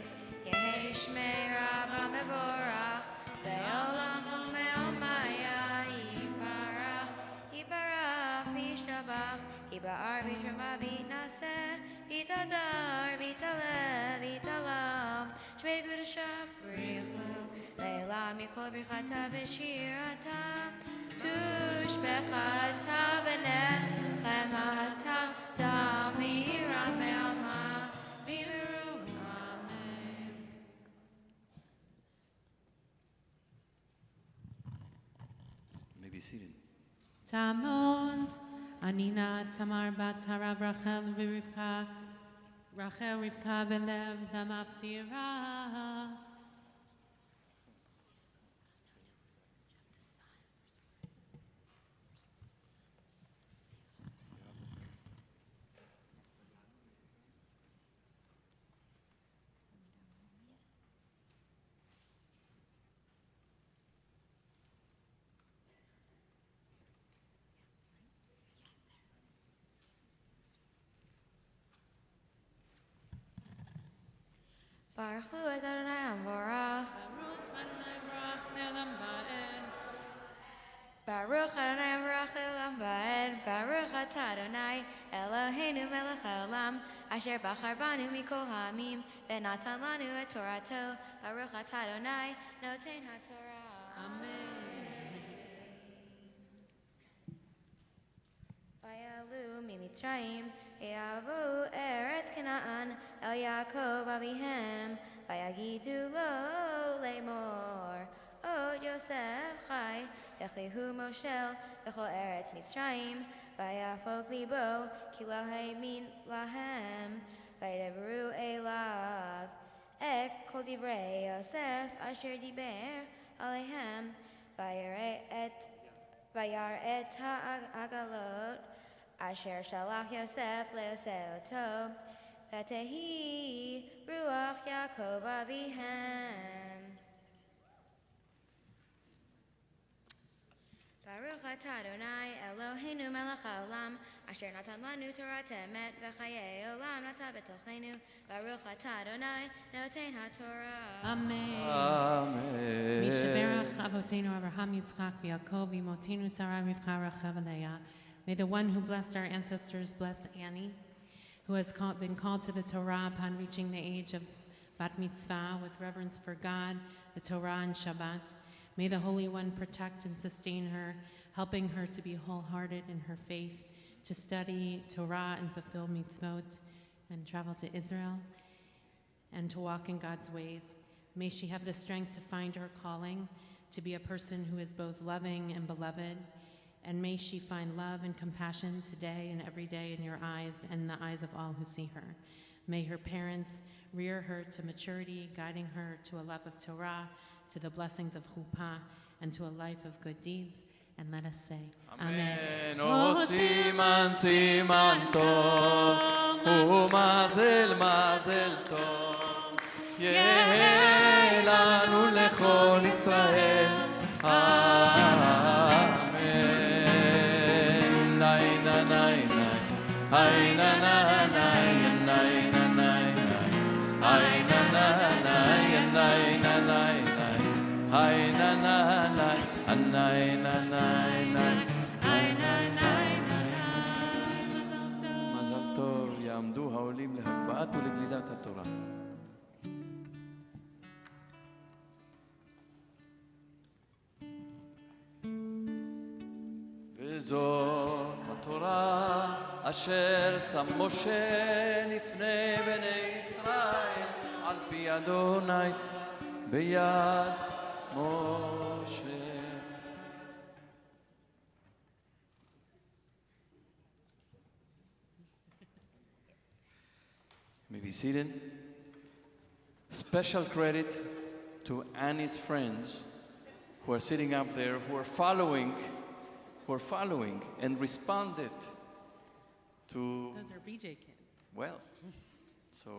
Yehi shmei Rabbah mevorach, be'olam u'me'omaya, yiparach, yiparach v'yishtabach, Ibar v'shema v'naseh, v'tadar, v'talev, v'talam, shmei gudashah b'richu, leila mikol b'chata v'shirata, tushbechata v'nechemata, damirat me'alma, v'miru, amen. You may be seated. Tamod, Anina, Tamar, Bat Harav, Rachel, Rivka, Rachel, Rivka, Velev, the Maftira. Baruch Hu et Adonai Amvorach. Baruch Adonai Amvorach Elam Ba'ed. Baruch atah Adonai Eloheinu melech haolam, asher bachar banu mikol ha'amim, v'natan lanu et Torato. Baruch atah Adonai noten haTorah. Amen. Vayalu mimitzrayim, Yavu eretz Canaan, El Yaakov avihem, Vayagidu lo lemor, O Yosef chai, V'chihu moshel, V'chol eretz Mitzrayim, Vayafog libo, Ki lo ha'emin lahem, Vaydeberu elav, Ek kol divrei Yosef, Asher diber alehem, Vayar et ha'agalot, Asher shalach Yosef le'oseh oto, v'tehi ruach Yaakov avihem. Baruch atah Adonai Eloheinu melech haolam, asher natan lanu Torah emet, v'chayei olam natan b'tocheinu. Baruch atah Adonai noten haTorah. Amen. Amen. Mishaberach Avotenu Abraham Yitzchak v'Yaakov v'Imotenu Sarah Rivka Rachel v'Leah. May the one who blessed our ancestors bless Annie, who has been called to the Torah upon reaching the age of Bat Mitzvah with reverence for God, the Torah, and Shabbat. May the Holy One protect and sustain her, helping her to be wholehearted in her faith, to study Torah and fulfill mitzvot, and travel to Israel, and to walk in God's ways. May she have the strength to find her calling, to be a person who is both loving and beloved, and may she find love and compassion today and every day in your eyes and in the eyes of all who see her. May her parents rear her to maturity, guiding her to a love of Torah, to the blessings of chuppah, and to a life of good deeds. and let us say, Amen. O siman siman tov, ומזל מזל טוב, יהיה לנו לכל ישראל. אמן. ניי ניי ניי ניי ניי ניי ניי ניי ניי ניי מזל טוב, יעמדו העולים להגבהת ולגלילת התורה. וזאת התורה אשר שם משה לפני בני ישראל על פי אדוני ביד משה. May be seated. Special credit to Annie's friends who are sitting up there, who are following and responded to. Those are BJ kids. Well, so.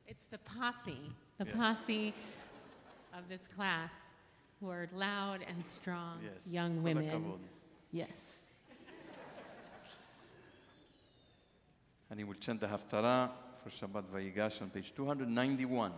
It's the posse of this class who are loud and strong young women. Yes. And he will chant the Haftarah for Shabbat Vayigash on page 291.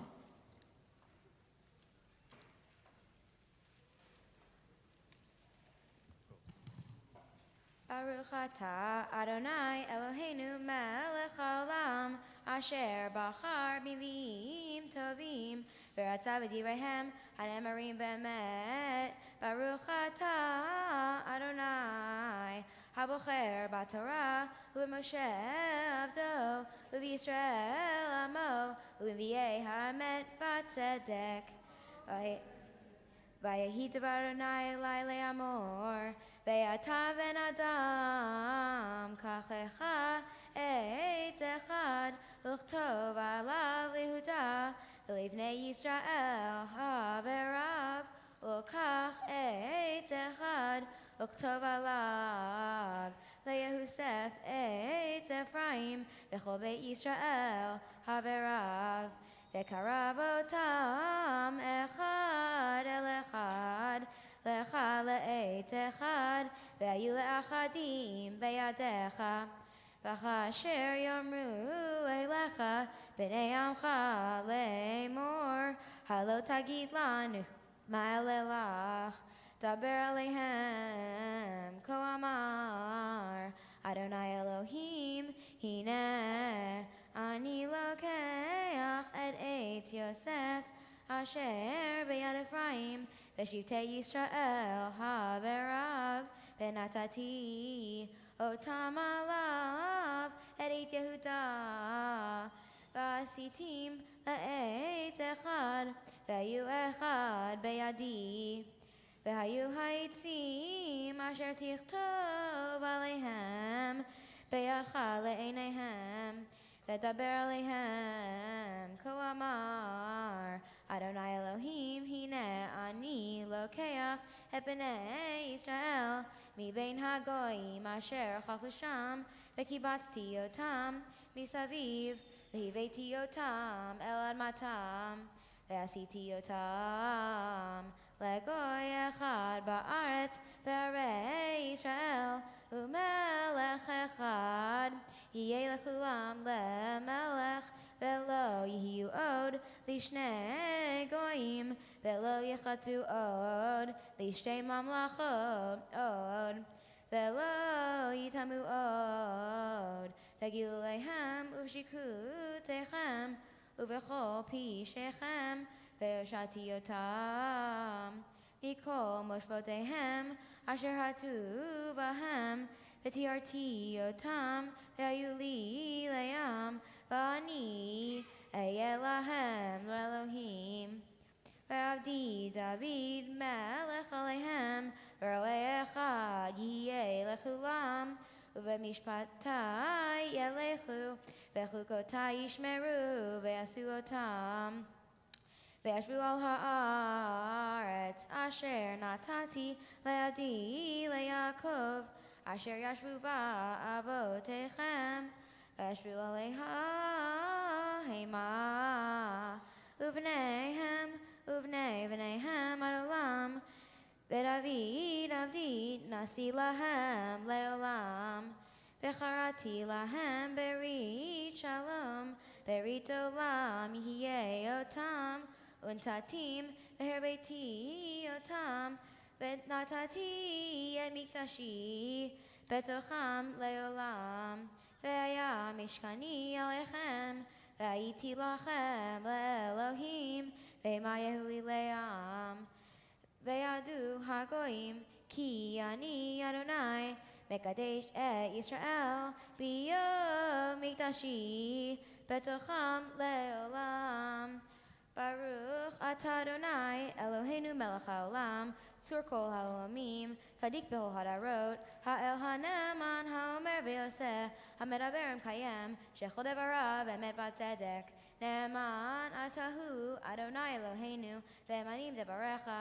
Baruch atah Adonai Eloheinu melech haolam asher bachar b'nviim tovim v'ratza b'divreihem hanemarim be'emet. Baruch atah Adonai habocher b'Torah u'b'Moshe avdo u'b'Yisrael amo u'b'nviei ha'emet v'tzedek. Vayehi devar Adonai elai le'amor ve'ata ben adam kachecha eitz echad uchtov alav lehuda v'levnei Yisrael haverav ukach eitz echad uchtov alav leyehusef eitz Ephraim v'chol beit Yisrael haverav ve'karav otam echad el echad lecha le'eit echad ve'ayu le'achadim be'yadecha v'chasher yomru elecha b'nei amcha le'emor halo tagid lanu ma'alelach daber aleihem ko amar Adonai Elohim hineh ani lokeach et eitz Yosef asher beyad Ephraim v'shivtei Yisrael haverav v'natati otam alav et eitz Yehuda v'asitim le'eitz echad v'hayu echad beyadi v'hayu haitzim asher tichtov aleihem beyadcha le'eineihem v'daber aleihem ko amar Adonai Elohim hineh ani lokeach et b'nei Yisrael mibein hagoyim asher chalchu sham v'kibatzti otam misaviv v'hiveiti otam el admatam v'asiti otam legoy echad ba'aretz ve'arei Yisrael u'melech echad yeh lechulam lemelech ve'lo yihiyu od lishnei goyim ve'lo yechatzu od lishtei mamlachot od ve'lo yitamu od ve'gilu leihem u'shikutechem u'vechol pishechem ve'oshati otam mikol moshvotehem asher hatu bahem v'tiarti otam ve'ayu li le'am v'ani Ehyeh lahem Elohim ve'avdi David melech aleihem v'ro'eh echad yiyeh lechulam uve'mishpatai yelechu ve'chukotai yishmeru ve'asu otam וישבו על הארץ אשר נתתי לעבדי ליעקב אשר ישבו בה אבותיכם וישבו עליה המה ובניהם ובני בניהם עד עולם ודוד עבדי נשיא להם לעולם וחרתי להם ברית שלום ברית עולם יהיה אותם ונתתים והרביתי אותם ונתתי את מקדשי בתוכם לעולם והיה משכני עליכם והייתי לכם לאלוהים ומה יהיו לי לעם וידעו הגויים כי אני אדוני מקדש את ישראל ביום מקדשי בתוכם לעולם ברוך אתה אדוני אלוהינו מלך העולם צור כל העולמים צדיק בכל הדורות האל הנאמן האומר ועושה המדבר מקיים שכל דבריו אמת וצדק נאמן אתה הוא אדוני אלוהינו ואמנים דבריך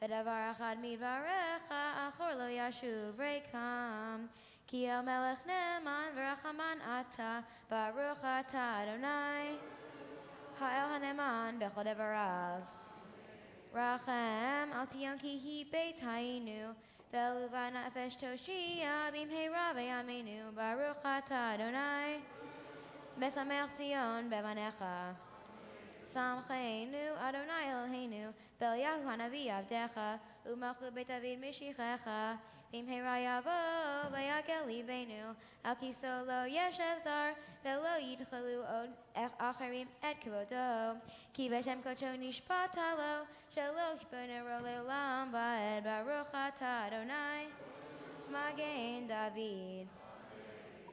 ודבר אחד מדבריך אחור לא ישוב ריקם כי אל מלך נאמן ורחמן אתה ברוך אתה אדוני האל הנאמן בכל דבריו רחם אל ציון כי היא ביתנו ולבד נפש תושיע במהרה בימינו ברוך אתה אדוני משמח ציון בבניך שמחנו אדוני אלוהינו באליהו הנביא עבדך ומלכות בית דוד משיחך במהרה יבוא ויגל ליבנו על כיסאו לא ישב זר ולא ידחלו עוד אחרים את כבודו כי בשם קודשו נשבעת לו שלא יכפר לעולם ועד ברוך אתה אדוני מגן דוד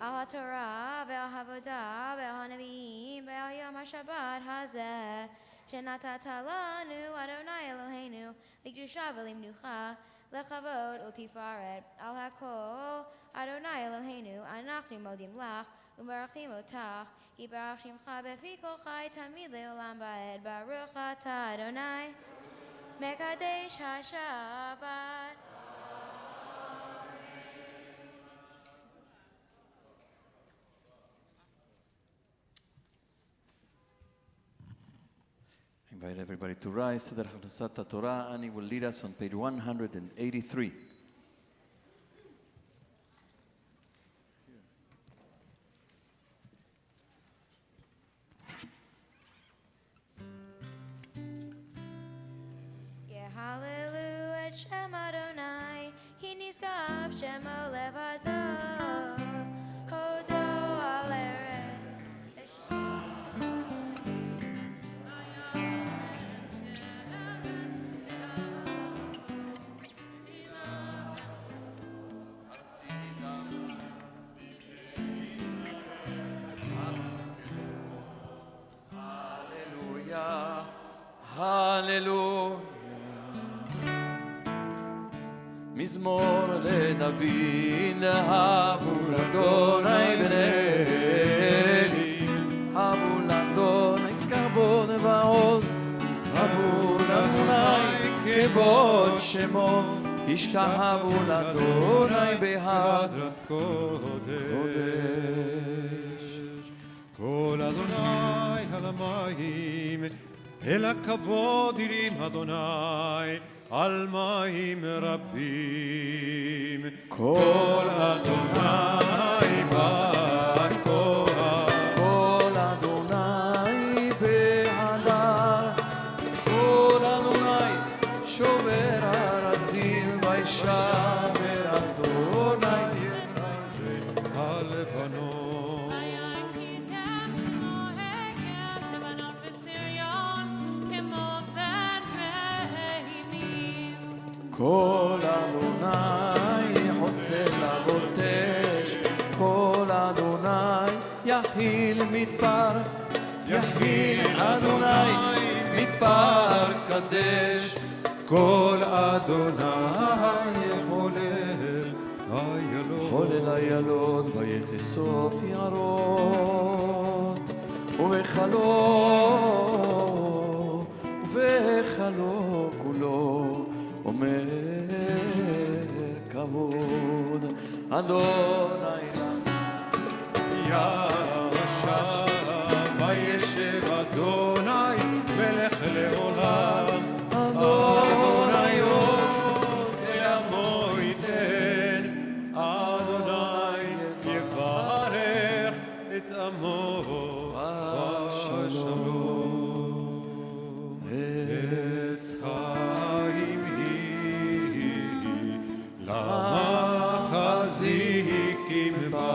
על התורה ועל העבודה ועל הנביאים ועל יום השבת הזה שנתת לנו אדוני אלוהינו לקדושה ולמנוחה לכבוד ולתפארת על הכל אדוני אלוהינו אנחנו מודים לך ומברכים אותך יברך שמך בפי כל חי תמיד לעולם ועד ברוך אתה אדוני מקדש השבת I invite everybody to rise so that Hazzan Torah Ani will lead us on page 183. Hallelujah Shem Adonai Ki nizgav Shemo levado Hodo al eretz Hallelujah, hallelujah. מזמור לדוד, עבור אדוני בני-אלי, עבור אדוני כבוד ועוז, עבור אדוני כבוד שמו, השתחוו לאדוני בהדרת קודש. כל אדוני על המים, אל הכבוד ירים אדוני, על מים רבים. כל אדוני בכוח, כל אדוני בהדר, כל אדוני שובר ארזים וישבר אדוני הלבנון. לבנון וסריון כמו בן רעימים כל אדוני חוצה לבוטש, כל אדוני יחיל מדבר, יחיל אדוני מדבר קדש. כל אדוני חולל איילות ויחשוף יערות ובחלום אדוני ישב וישב אדוני מלך לעולם אדוני עוז לעמו ייתן אדוני יברך את עמו בשלום עץ חיים היא למחזיקים בה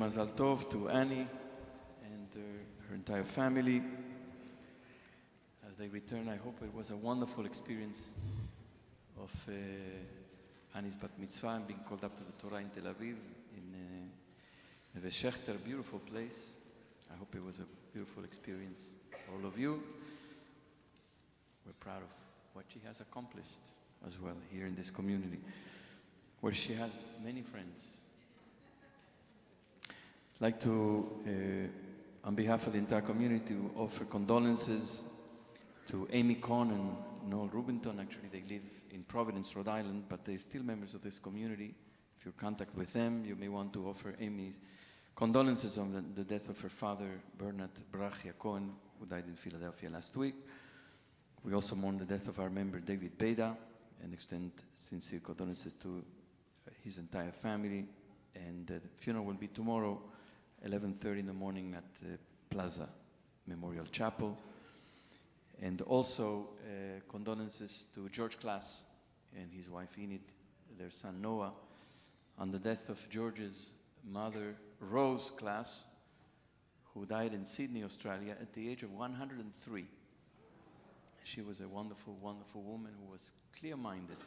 Mazal Tov to Annie and her entire family. As they return, I hope it was a wonderful experience of Annie's Bat Mitzvah and being called up to the Torah in Tel Aviv, in Neve Shechter, a beautiful place. I hope it was a beautiful experience for all of you. We're proud of what she has accomplished as well here in this community, where she has many friends. I'd like to, on behalf of the entire community, to offer condolences to Amy Cohn and Noel Rubinton. Actually, they live in Providence, Rhode Island, but they're still members of this community. If you're in contact with them, you may want to offer Amy's condolences on the death of her father, Bernard Brachia Cohen, who died in Philadelphia last week. We also mourn the death of our member, David Beda, and extend sincere condolences to his entire family. And the funeral will be tomorrow, 11:30 in the morning at the Plaza Memorial Chapel. And also condolences to George Klass and his wife Enid, their son Noah, on the death of George's mother, Rose Klass, who died in Sydney, Australia at the age of 103. She was a wonderful, wonderful woman who was clear-minded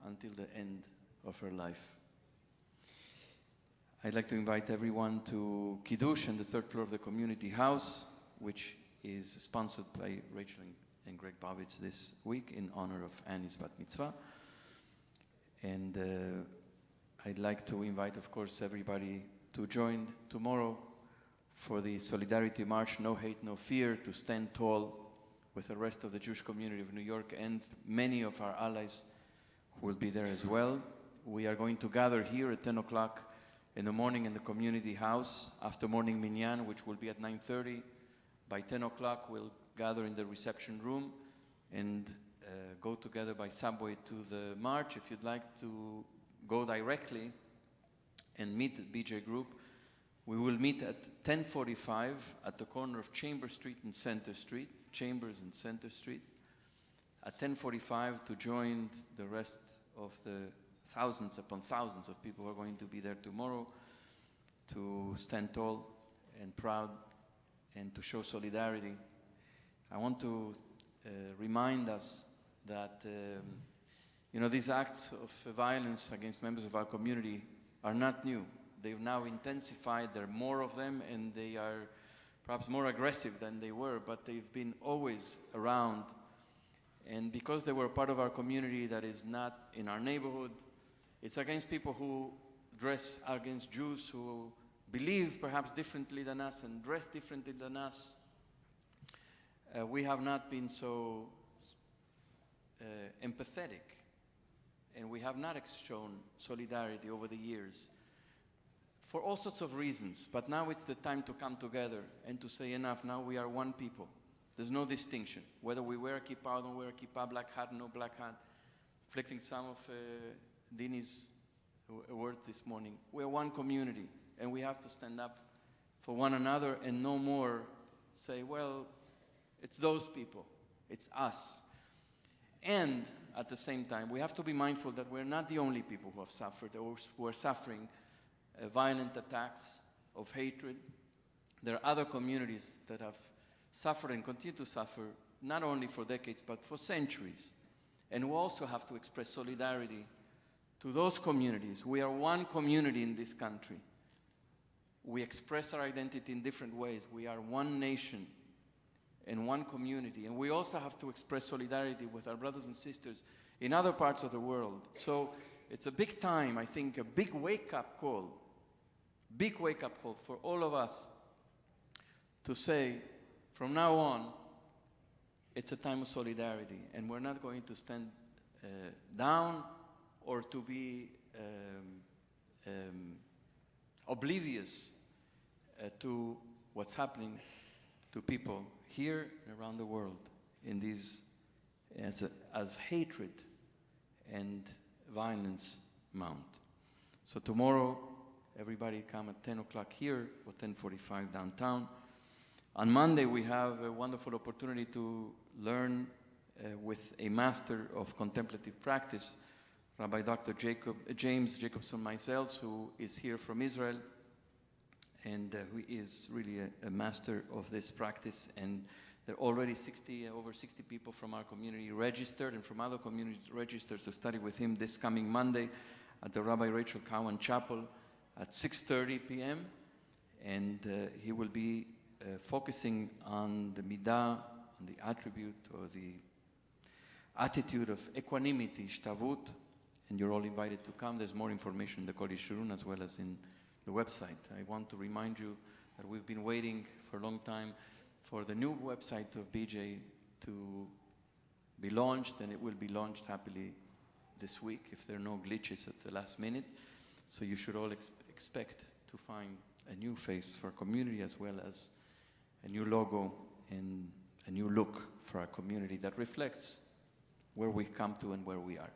until the end of her life. I'd like to invite everyone to Kiddush on the third floor of the community house, which is sponsored by Rachel and Greg Bovitz this week in honor of Annie's Bat Mitzvah. And I'd like to invite, of course, everybody to join tomorrow for the Solidarity March, No Hate, No Fear, to stand tall with the rest of the Jewish community of New York and many of our allies who will be there as well. We are going to gather here at 10 o'clock in the morning in the community house after morning minyan, which will be at 9:30. By 10 o'clock, we'll gather in the reception room and go together by subway to the march. If you'd like to go directly and meet the BJ group, we will meet at 10:45 at the corner of Chambers Street and Center Street, Chambers and Center Street, at 10:45 to join the rest of the thousands upon thousands of people who are going to be there tomorrow to stand tall and proud and to show solidarity. I want to remind us that these acts of violence against members of our community are not new. They've now intensified. There are more of them, and they are perhaps more aggressive than they were, but they've been always around. And because they were part of our community that is not in our neighborhood, it's against people who dress, against Jews who believe perhaps differently than us and dress differently than us. We have not been so empathetic, and we have not shown solidarity over the years for all sorts of reasons. But now it's the time to come together and to say enough. Now we are one people. There's no distinction. Whether we wear a kippah or don't wear a kippah, black hat, no black hat, reflecting some of Dini's words this morning. We're one community, and we have to stand up for one another and no more say, well, it's those people, it's us. And at the same time, we have to be mindful that we're not the only people who have suffered or who are suffering violent attacks of hatred. There are other communities that have suffered and continue to suffer, not only for decades, but for centuries. And we also have to express solidarity to those communities. We are one community in this country. We express our identity in different ways. We are one nation and one community. And we also have to express solidarity with our brothers and sisters in other parts of the world. So it's a big time, I think, a big wake-up call for all of us to say, from now on, it's a time of solidarity, and we're not going to stand down or to be oblivious to what's happening to people here and around the world in these, as hatred and violence mount. So tomorrow, everybody come at 10 o'clock here or 10:45 downtown. On Monday, we have a wonderful opportunity to learn with a master of contemplative practice, Rabbi Dr. James Jacobson Meisels, who is here from Israel, and who is really a master of this practice. And there are already over 60 people from our community registered and from other communities registered to study with him this coming Monday at the Rabbi Rachel Cowan Chapel at 6:30 p.m. And he will be focusing on the midah, on the attribute or the attitude of equanimity, shtavut, and you're all invited to come. There's more information in the Kol Yeshurun as well as in the website. I want to remind you that we've been waiting for a long time for the new website of BJ to be launched, and it will be launched happily this week if there are no glitches at the last minute. So you should all expect to find a new face for our community as well as a new logo and a new look for our community that reflects where we've come to and where we are.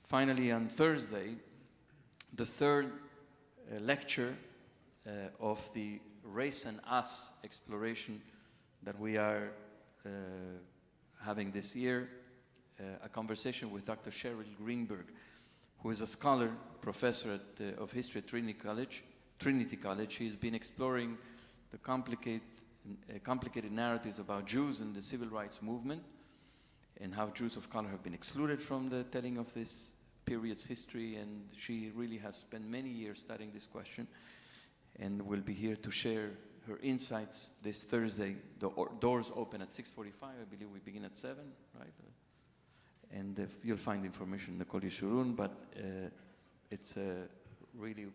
Finally, on Thursday, the third lecture of the Race and Us exploration that we are having this year, a conversation with Dr. Cheryl Greenberg, who is a scholar, professor of history at Trinity College. He's been exploring the complicated narratives about Jews and the civil rights movement and how Jews of color have been excluded from the telling of this period's history. And she really has spent many years studying this question and will be here to share her insights this Thursday. The doors open at 6:45. I believe we begin at 7, right? And you'll find information in the Kol Yeshurun, but it's really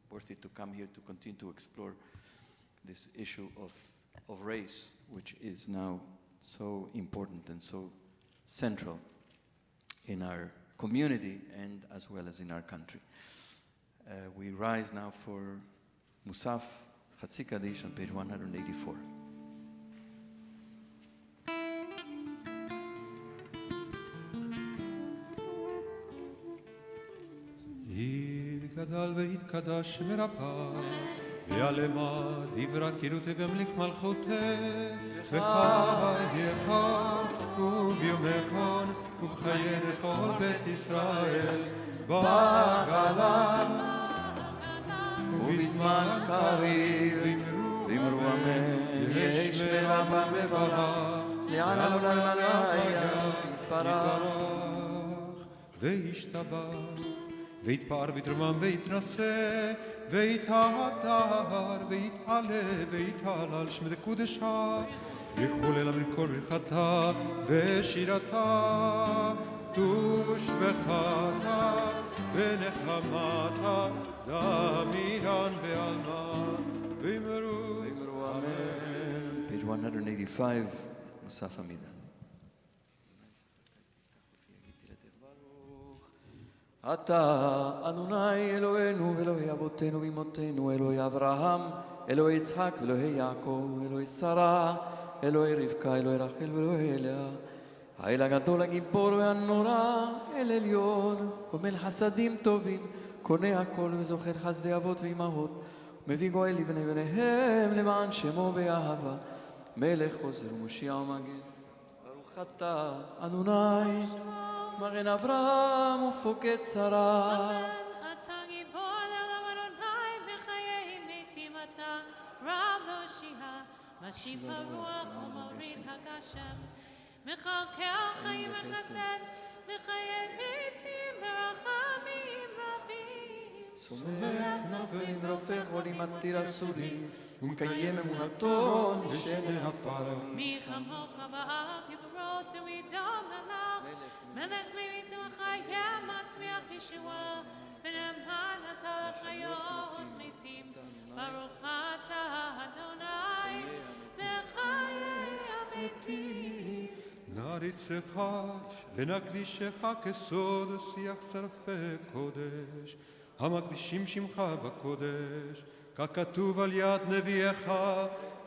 worth it to come here to continue to explore this issue of race, which is now so important and so central in our community and as well as in our country. We rise now for Musaf Chatzi Kaddish on page 184. יתגדל ויתקדש ורפא ויעלמה דברה קירותי והמליך מלכותי בחייך וביומך ובחיי לכל בית ישראל בגלה ובזמן קריב דמרו אמן יש מרבה מברך לעולם ולעולם יתברך וישתבח ויתפאר ויתרומם ויתנשא ויתהדר ויתעלה ויתהלל שמי קודשה יחולל מכל ברכתה ושירתה תושבחתה ונחמתה דמירן בעלמה ואמרו אמן. Page 185, Musaf Amida. אתה אדוני אלוהינו ואלוהי אבותינו ואמותינו אלוהי אברהם אלוהי יצחק ואלוהי יעקב אלוהי שרה אלוהי רבקה אלוהי רחל ואלוהי לאה האל הגדול הגיבור והנורא אל עליון גומל חסדים טובים קונה הכל וזוכר חסדי אבות ואמהות מביא גואל לבני בניהם למען שמו באהבה. מלך חוזר ומושיע ומגן. ברוך אתה אדוני מגן אברהם ופוקד שרה. אתה גיבור לעולם אדוני בחיי מתים אתה רב להושיע משיב הרוח ומוריד הגשם מקרקע חיים וחסד בחיי מתים ברחמים רבים סומך נופלים ורופא חולים מתיר אסורים ומקיים אמונתו בשני עפר. מי כמוך באב גיבורות ומדם מלך מלך בביתו חיה מצמיח ישועה ונאמן אתה לחיות מתים ברוך אתה אדוני לחיי המתים. נריצך ונקדישך כסוד שיח שרפי קודש המקדישים שמך בקודש ככתוב על יד נביאך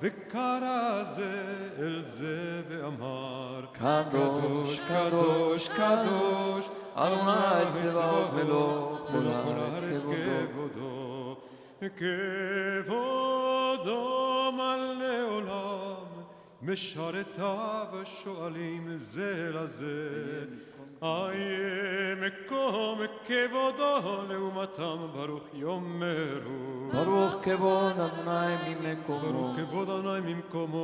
וקרא זה אל זה ואמר קדוש קדוש קדוש אדוני צבאות מלוך כל הארץ כבודו. כבודו מלא עולם משרתיו שואלים זה לזה איה מקום כבודו לעומתם ברוך יאמרו ברוך כבוד אדוני ממקומו ברוך כבוד אדוני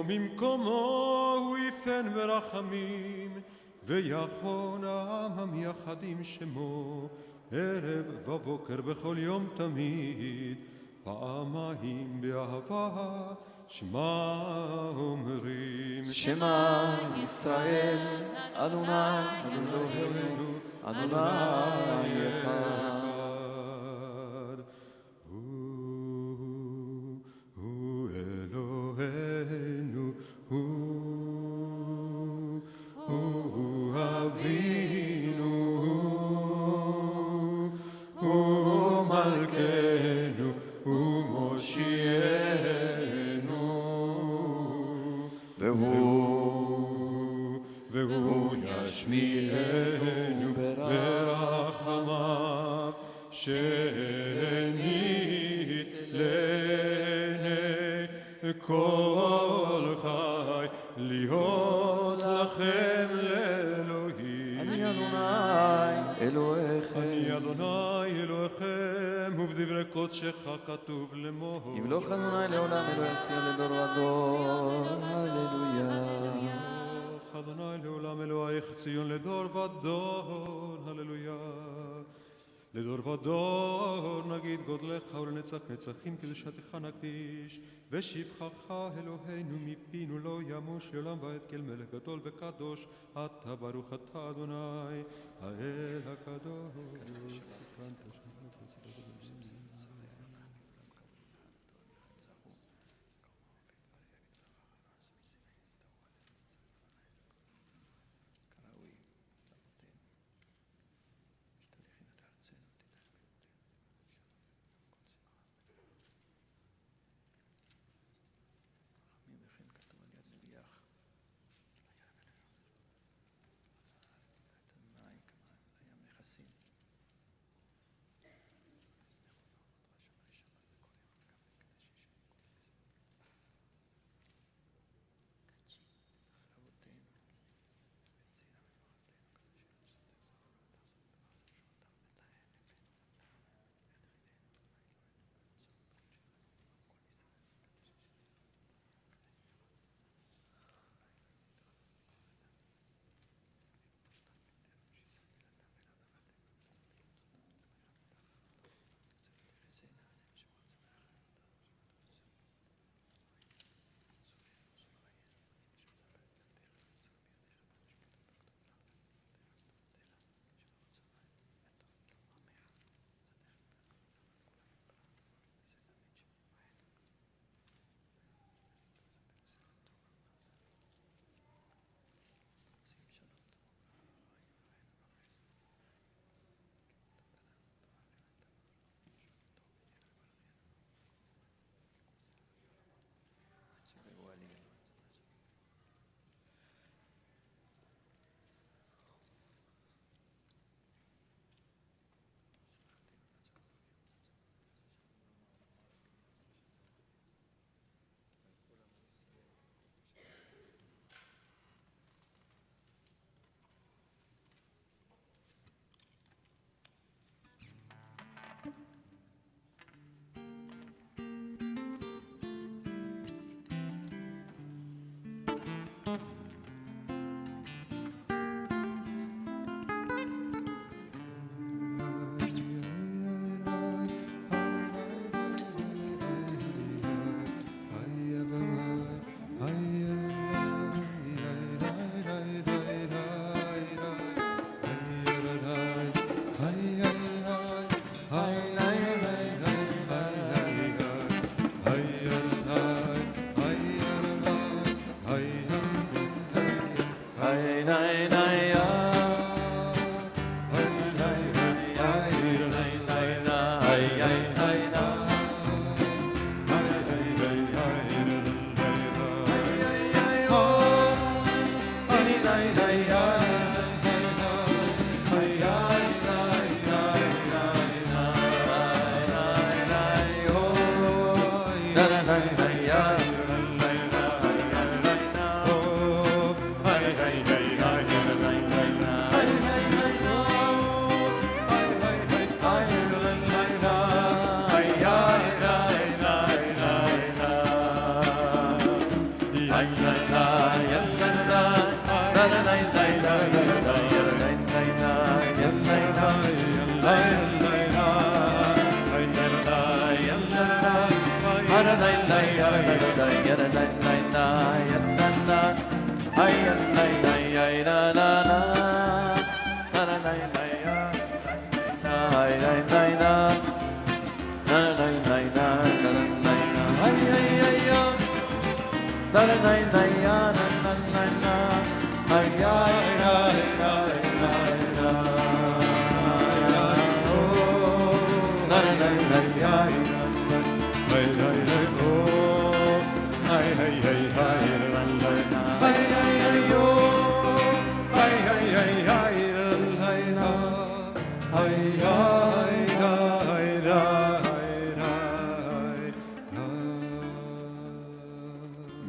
ממקומו הוא יפן ברחמים ויחון העם המייחדים שמו ערב ובוקר בכל יום תמיד פעמיים באהבה שמע אומרים שמע ישראל אדוני אלוהינו אדוני אחד. הוא אלוהינו הוא אבינו הוא מלכנו הוא מושיענו והוא ישמיענו ברחמיו שנית לעיני כל חי להיות לכם לאלוהים. אני אדוני אלוהיכם אני אדוני אלוהיכם ובדברי קודשך כתוב לאמור ימלוך אדוני לעולם אלוהי ציון לדור ודור הללויה. אדוני לעולם אלוהיך ציון לדור ודור הללויה. לדור ודור נגיד גודלך ולנצח נצחים קדושתך נקדיש ושבחך אלוהינו מפינו לא ימוש לעולם ועד כל מלך גדול וקדוש אתה ברוך אתה אדוני האל הקדוש.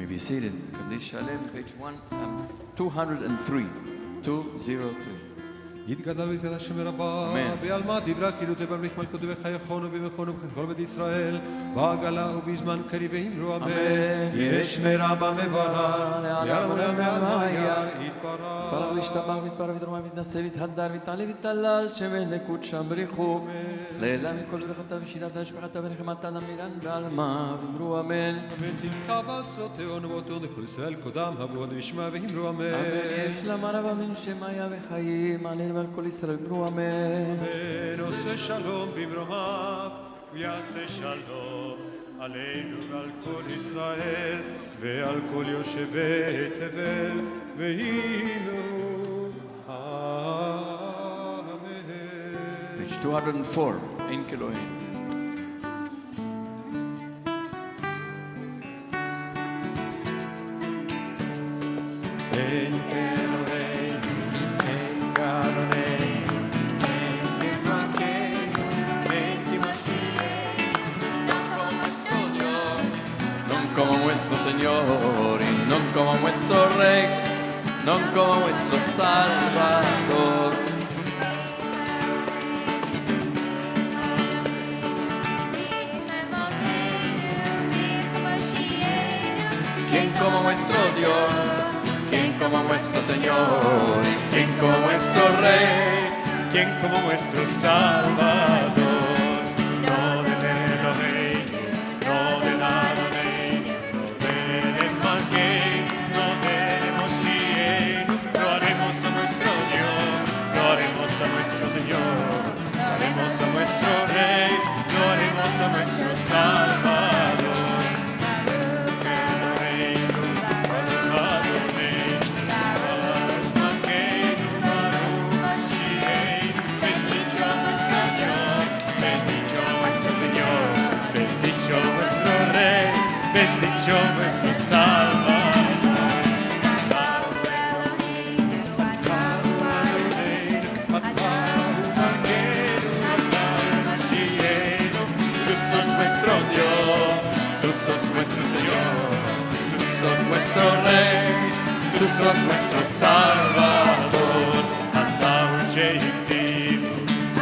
Be seated. Kaddish Shalem, page 203. 203. יתגדל ויתגדל השם רבה, בעלמא דיברה כאילו תברך מלכותו וחייכונו במכונו ובכל בית ישראל, בעגלה ובזמן קריב ואמרו אמן. יש מרבה מברה, לעלם ולמעיה יתברך. פרח וישתבח ויתפרח ויתרומם ויתנשא ויתהדר ויתעלה ויתהלל שמן לקודשם בריחו. לעילה מכל ברכתה ושירתה ושפחתה ונחמתה נמילן בעלמא ואמרו אמן. ותלכה בעצלותיהו נבואתו לכל ישראל קודם הבוא ונשמע ואמרו אמן. אמן. יש למה רבה מן שמיה וחיים עלינו ועל כל ישראל ואמרו אמן. אמן. עושה שלום במרומיו ויעשה שלום עלינו ועל כל ישראל ועל כל יושבי תבל ואמרו אמן. page 204. אין כאלוהים. אין כאלוהינו, אין כאלוהינו, אין כמלכנו, אין כמשיחנו, Non como nuestro Señor y non como nuestro Rey, non como nuestro Salvador. ¿Quién como nuestro Dios? ¿Quién como nuestro Señor? ¿Y quién como nuestro Rey? ¿quién como nuestro Salvador? No de Elohim, no de Nadel, no de Malkein, no de Moshiach, lo haremos a nuestro Dios, lo haremos a nuestro Señor, lo haremos a nuestro Rey, lo haremos a nuestro Salvador. Bendito nuestro Salvador. Tú sos nuestro Dios, tú sos nuestro Señor, tú sos nuestro Rey, tú sos nuestro Salvador. Ataú sheiktivu,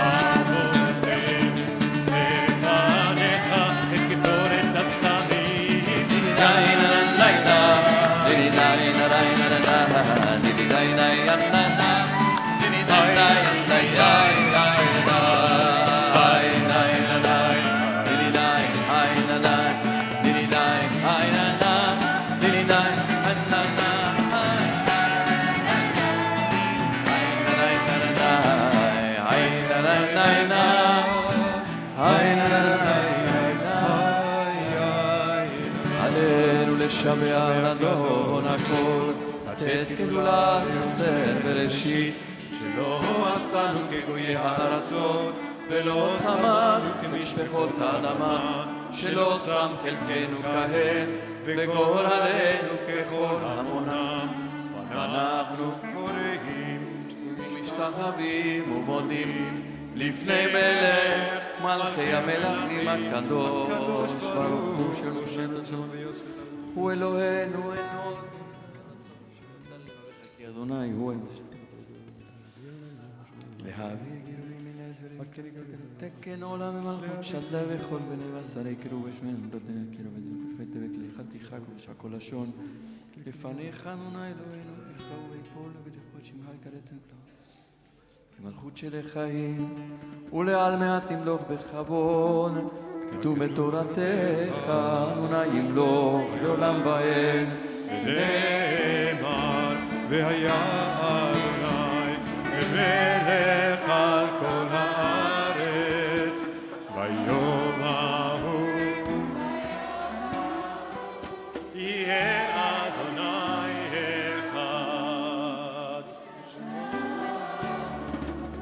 avotenu, levanecha, et ketoret asamim. לשבח אדון הכל, לתת גדולה ליוצר בראשית, שלא עשנו כגויי הארצות, ולא שמנו כמשפחות האדמה, שלא שם חלקנו כהם, וגורלנו ככל המונם. ואנחנו קוראים ומשתחווים ומודים לפני מלך מלכי המלכים הקדוש, ברוך הוא שנושא עצמו הוא אלוהינו אינו כי אדוני הוא להביא גירולי מן הסברים תקן עולם ומלכות שדה וכל בני ועשרי קראו בשמנו דותן הכירו ודלכות ותבק לחתיכה ושקול לשון לפניך אדוני אלוהינו איכה ויפול ובתחות שמך יקראת נפלא כמלכות שלחיים, ולעלמא תמלוך בכבוד, כתוב בתורתך, אדוני ימלוך לעולם ועד. נאמר, והיה אדוני מלך על כל הארץ, ביום ההוא יהיה אדוני אחד,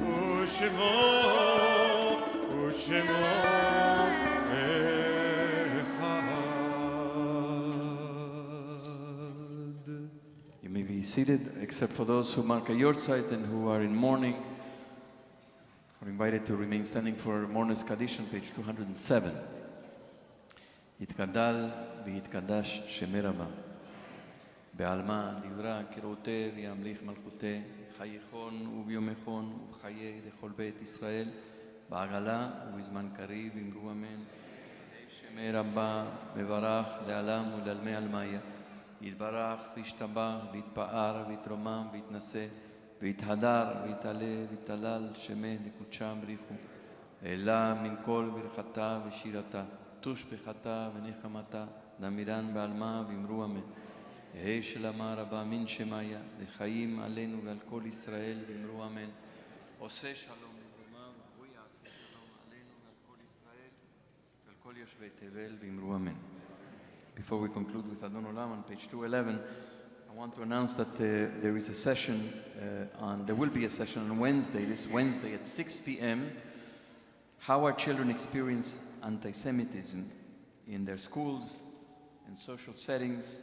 ושמו seated, except for those who mark a yortzeit and who are in mourning, are invited to remain standing for Mourner's Kaddish on page 207. יתגדל ויתקדש שמי רבה, בעלמא דברה כראותה וימליך מלכותה, חייכון וביומכון ובחיי לכל בית ישראל, בעגלה ובזמן קריב אמרו אמן. שמי רבה מברך לעלם ולעלמי עלמיה, יתברך וישתבח ויתפאר ויתרומם ויתנשא ויתהדר ויתעלה ויתהלל שמי לקודשם בריחו, אלא מן כל ברכתה ושירתה, תושבחתה ונחמתה, נמירן בעלמה ואמרו אמן. יהי שלמה רבה מן שמיה, לחיים עלינו ועל כל ישראל ואמרו אמן. עושה שלום לדומה והוא יעשה שלום עלינו ועל כל ישראל ועל כל יושבי תבל ואמרו אמן. Before we conclude with Adon Olam on page 211, I want to announce that there is a session there will be a session on Wednesday, this Wednesday at 6 p.m. How our children experience anti-Semitism in their schools and social settings.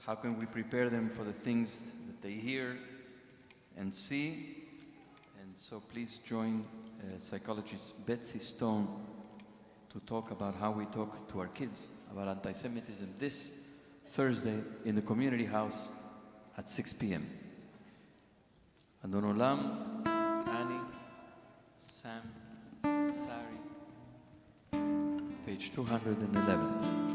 How can we prepare them for the things that they hear and see? And so please join psychologist Betsy Stone to talk about how we talk to our kids about anti-Semitism this Thursday in the community house at 6 p.m. Adon Olam, Annie, Sam, Sari, page 211.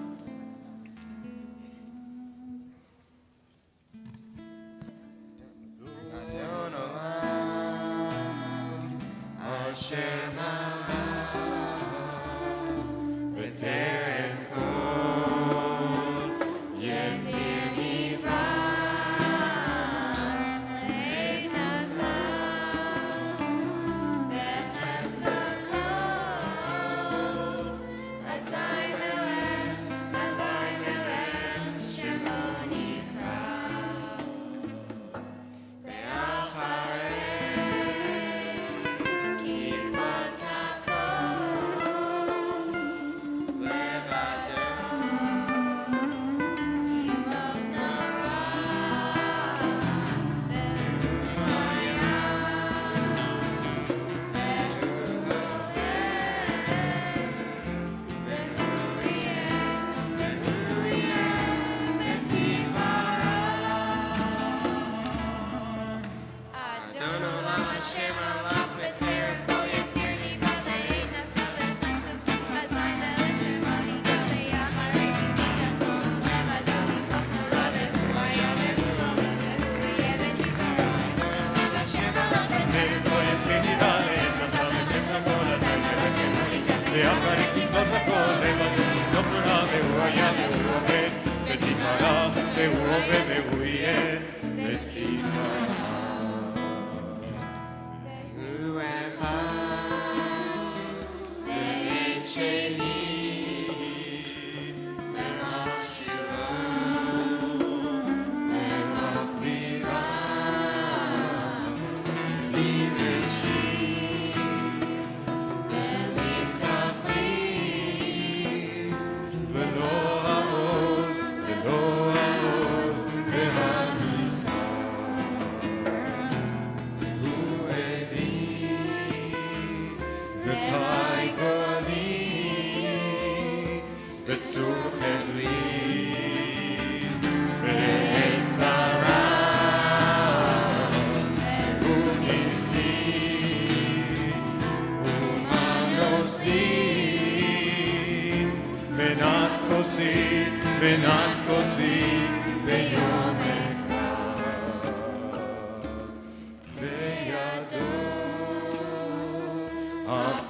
בידו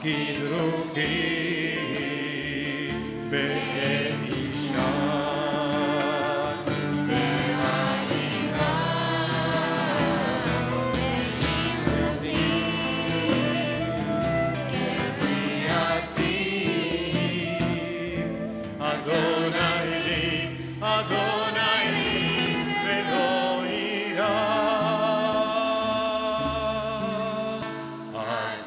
כדרוכי בעת אישה והעירה בעימודי כבריאתי אדוני לי ולא יירא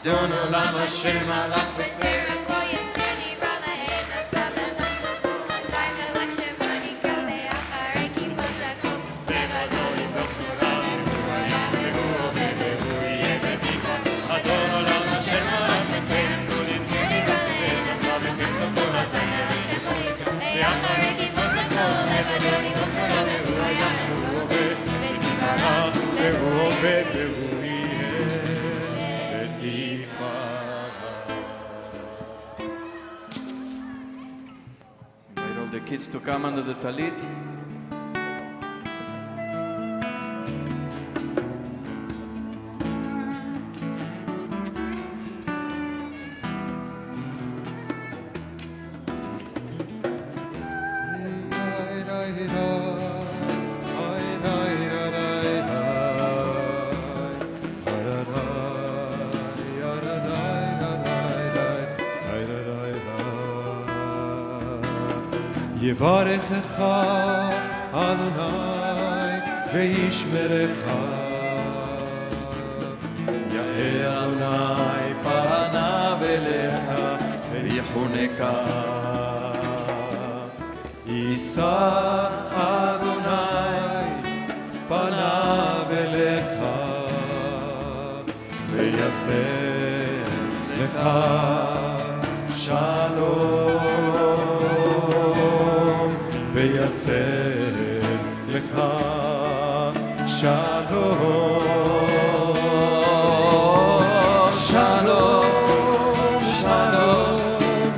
אדון עולם אשר מלך בטרם כל יציר נברא לעת עשה ותוצאתו מצא מלאכתם ונקרא לאחרי כיפת הכל לבדו לבדוק תורה והוא היה והוא עובד והוא יהיה בתקווה אדון עולם אשר מלך בטרם כל יציר נברא לעת עשה ותוצאתו מצא מלאכתם ונקרא לאחרי כיפת הכל לבדו לבדוק תורה והוא היה והוא עובד בתקווה והוא עובד והוא יהיה בתקווה Invite all the kids to come under the talit. יברכך אדוני וישמרך יאר אדוני פניו אליך ויחונקה. יישא אדוני פניו אליך ויעשה לך שלום ויעשה לך שלום שלום שלום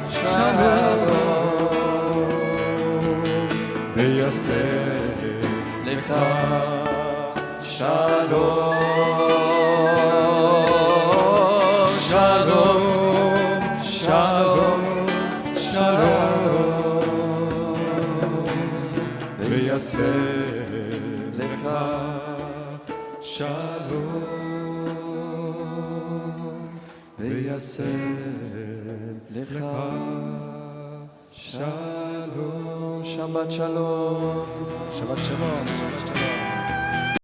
שלום ויעשה לך שלום שלום שלום שלום ויעשה לך שלום ויעשה לך שלום. שבת שלום. שבת שלום.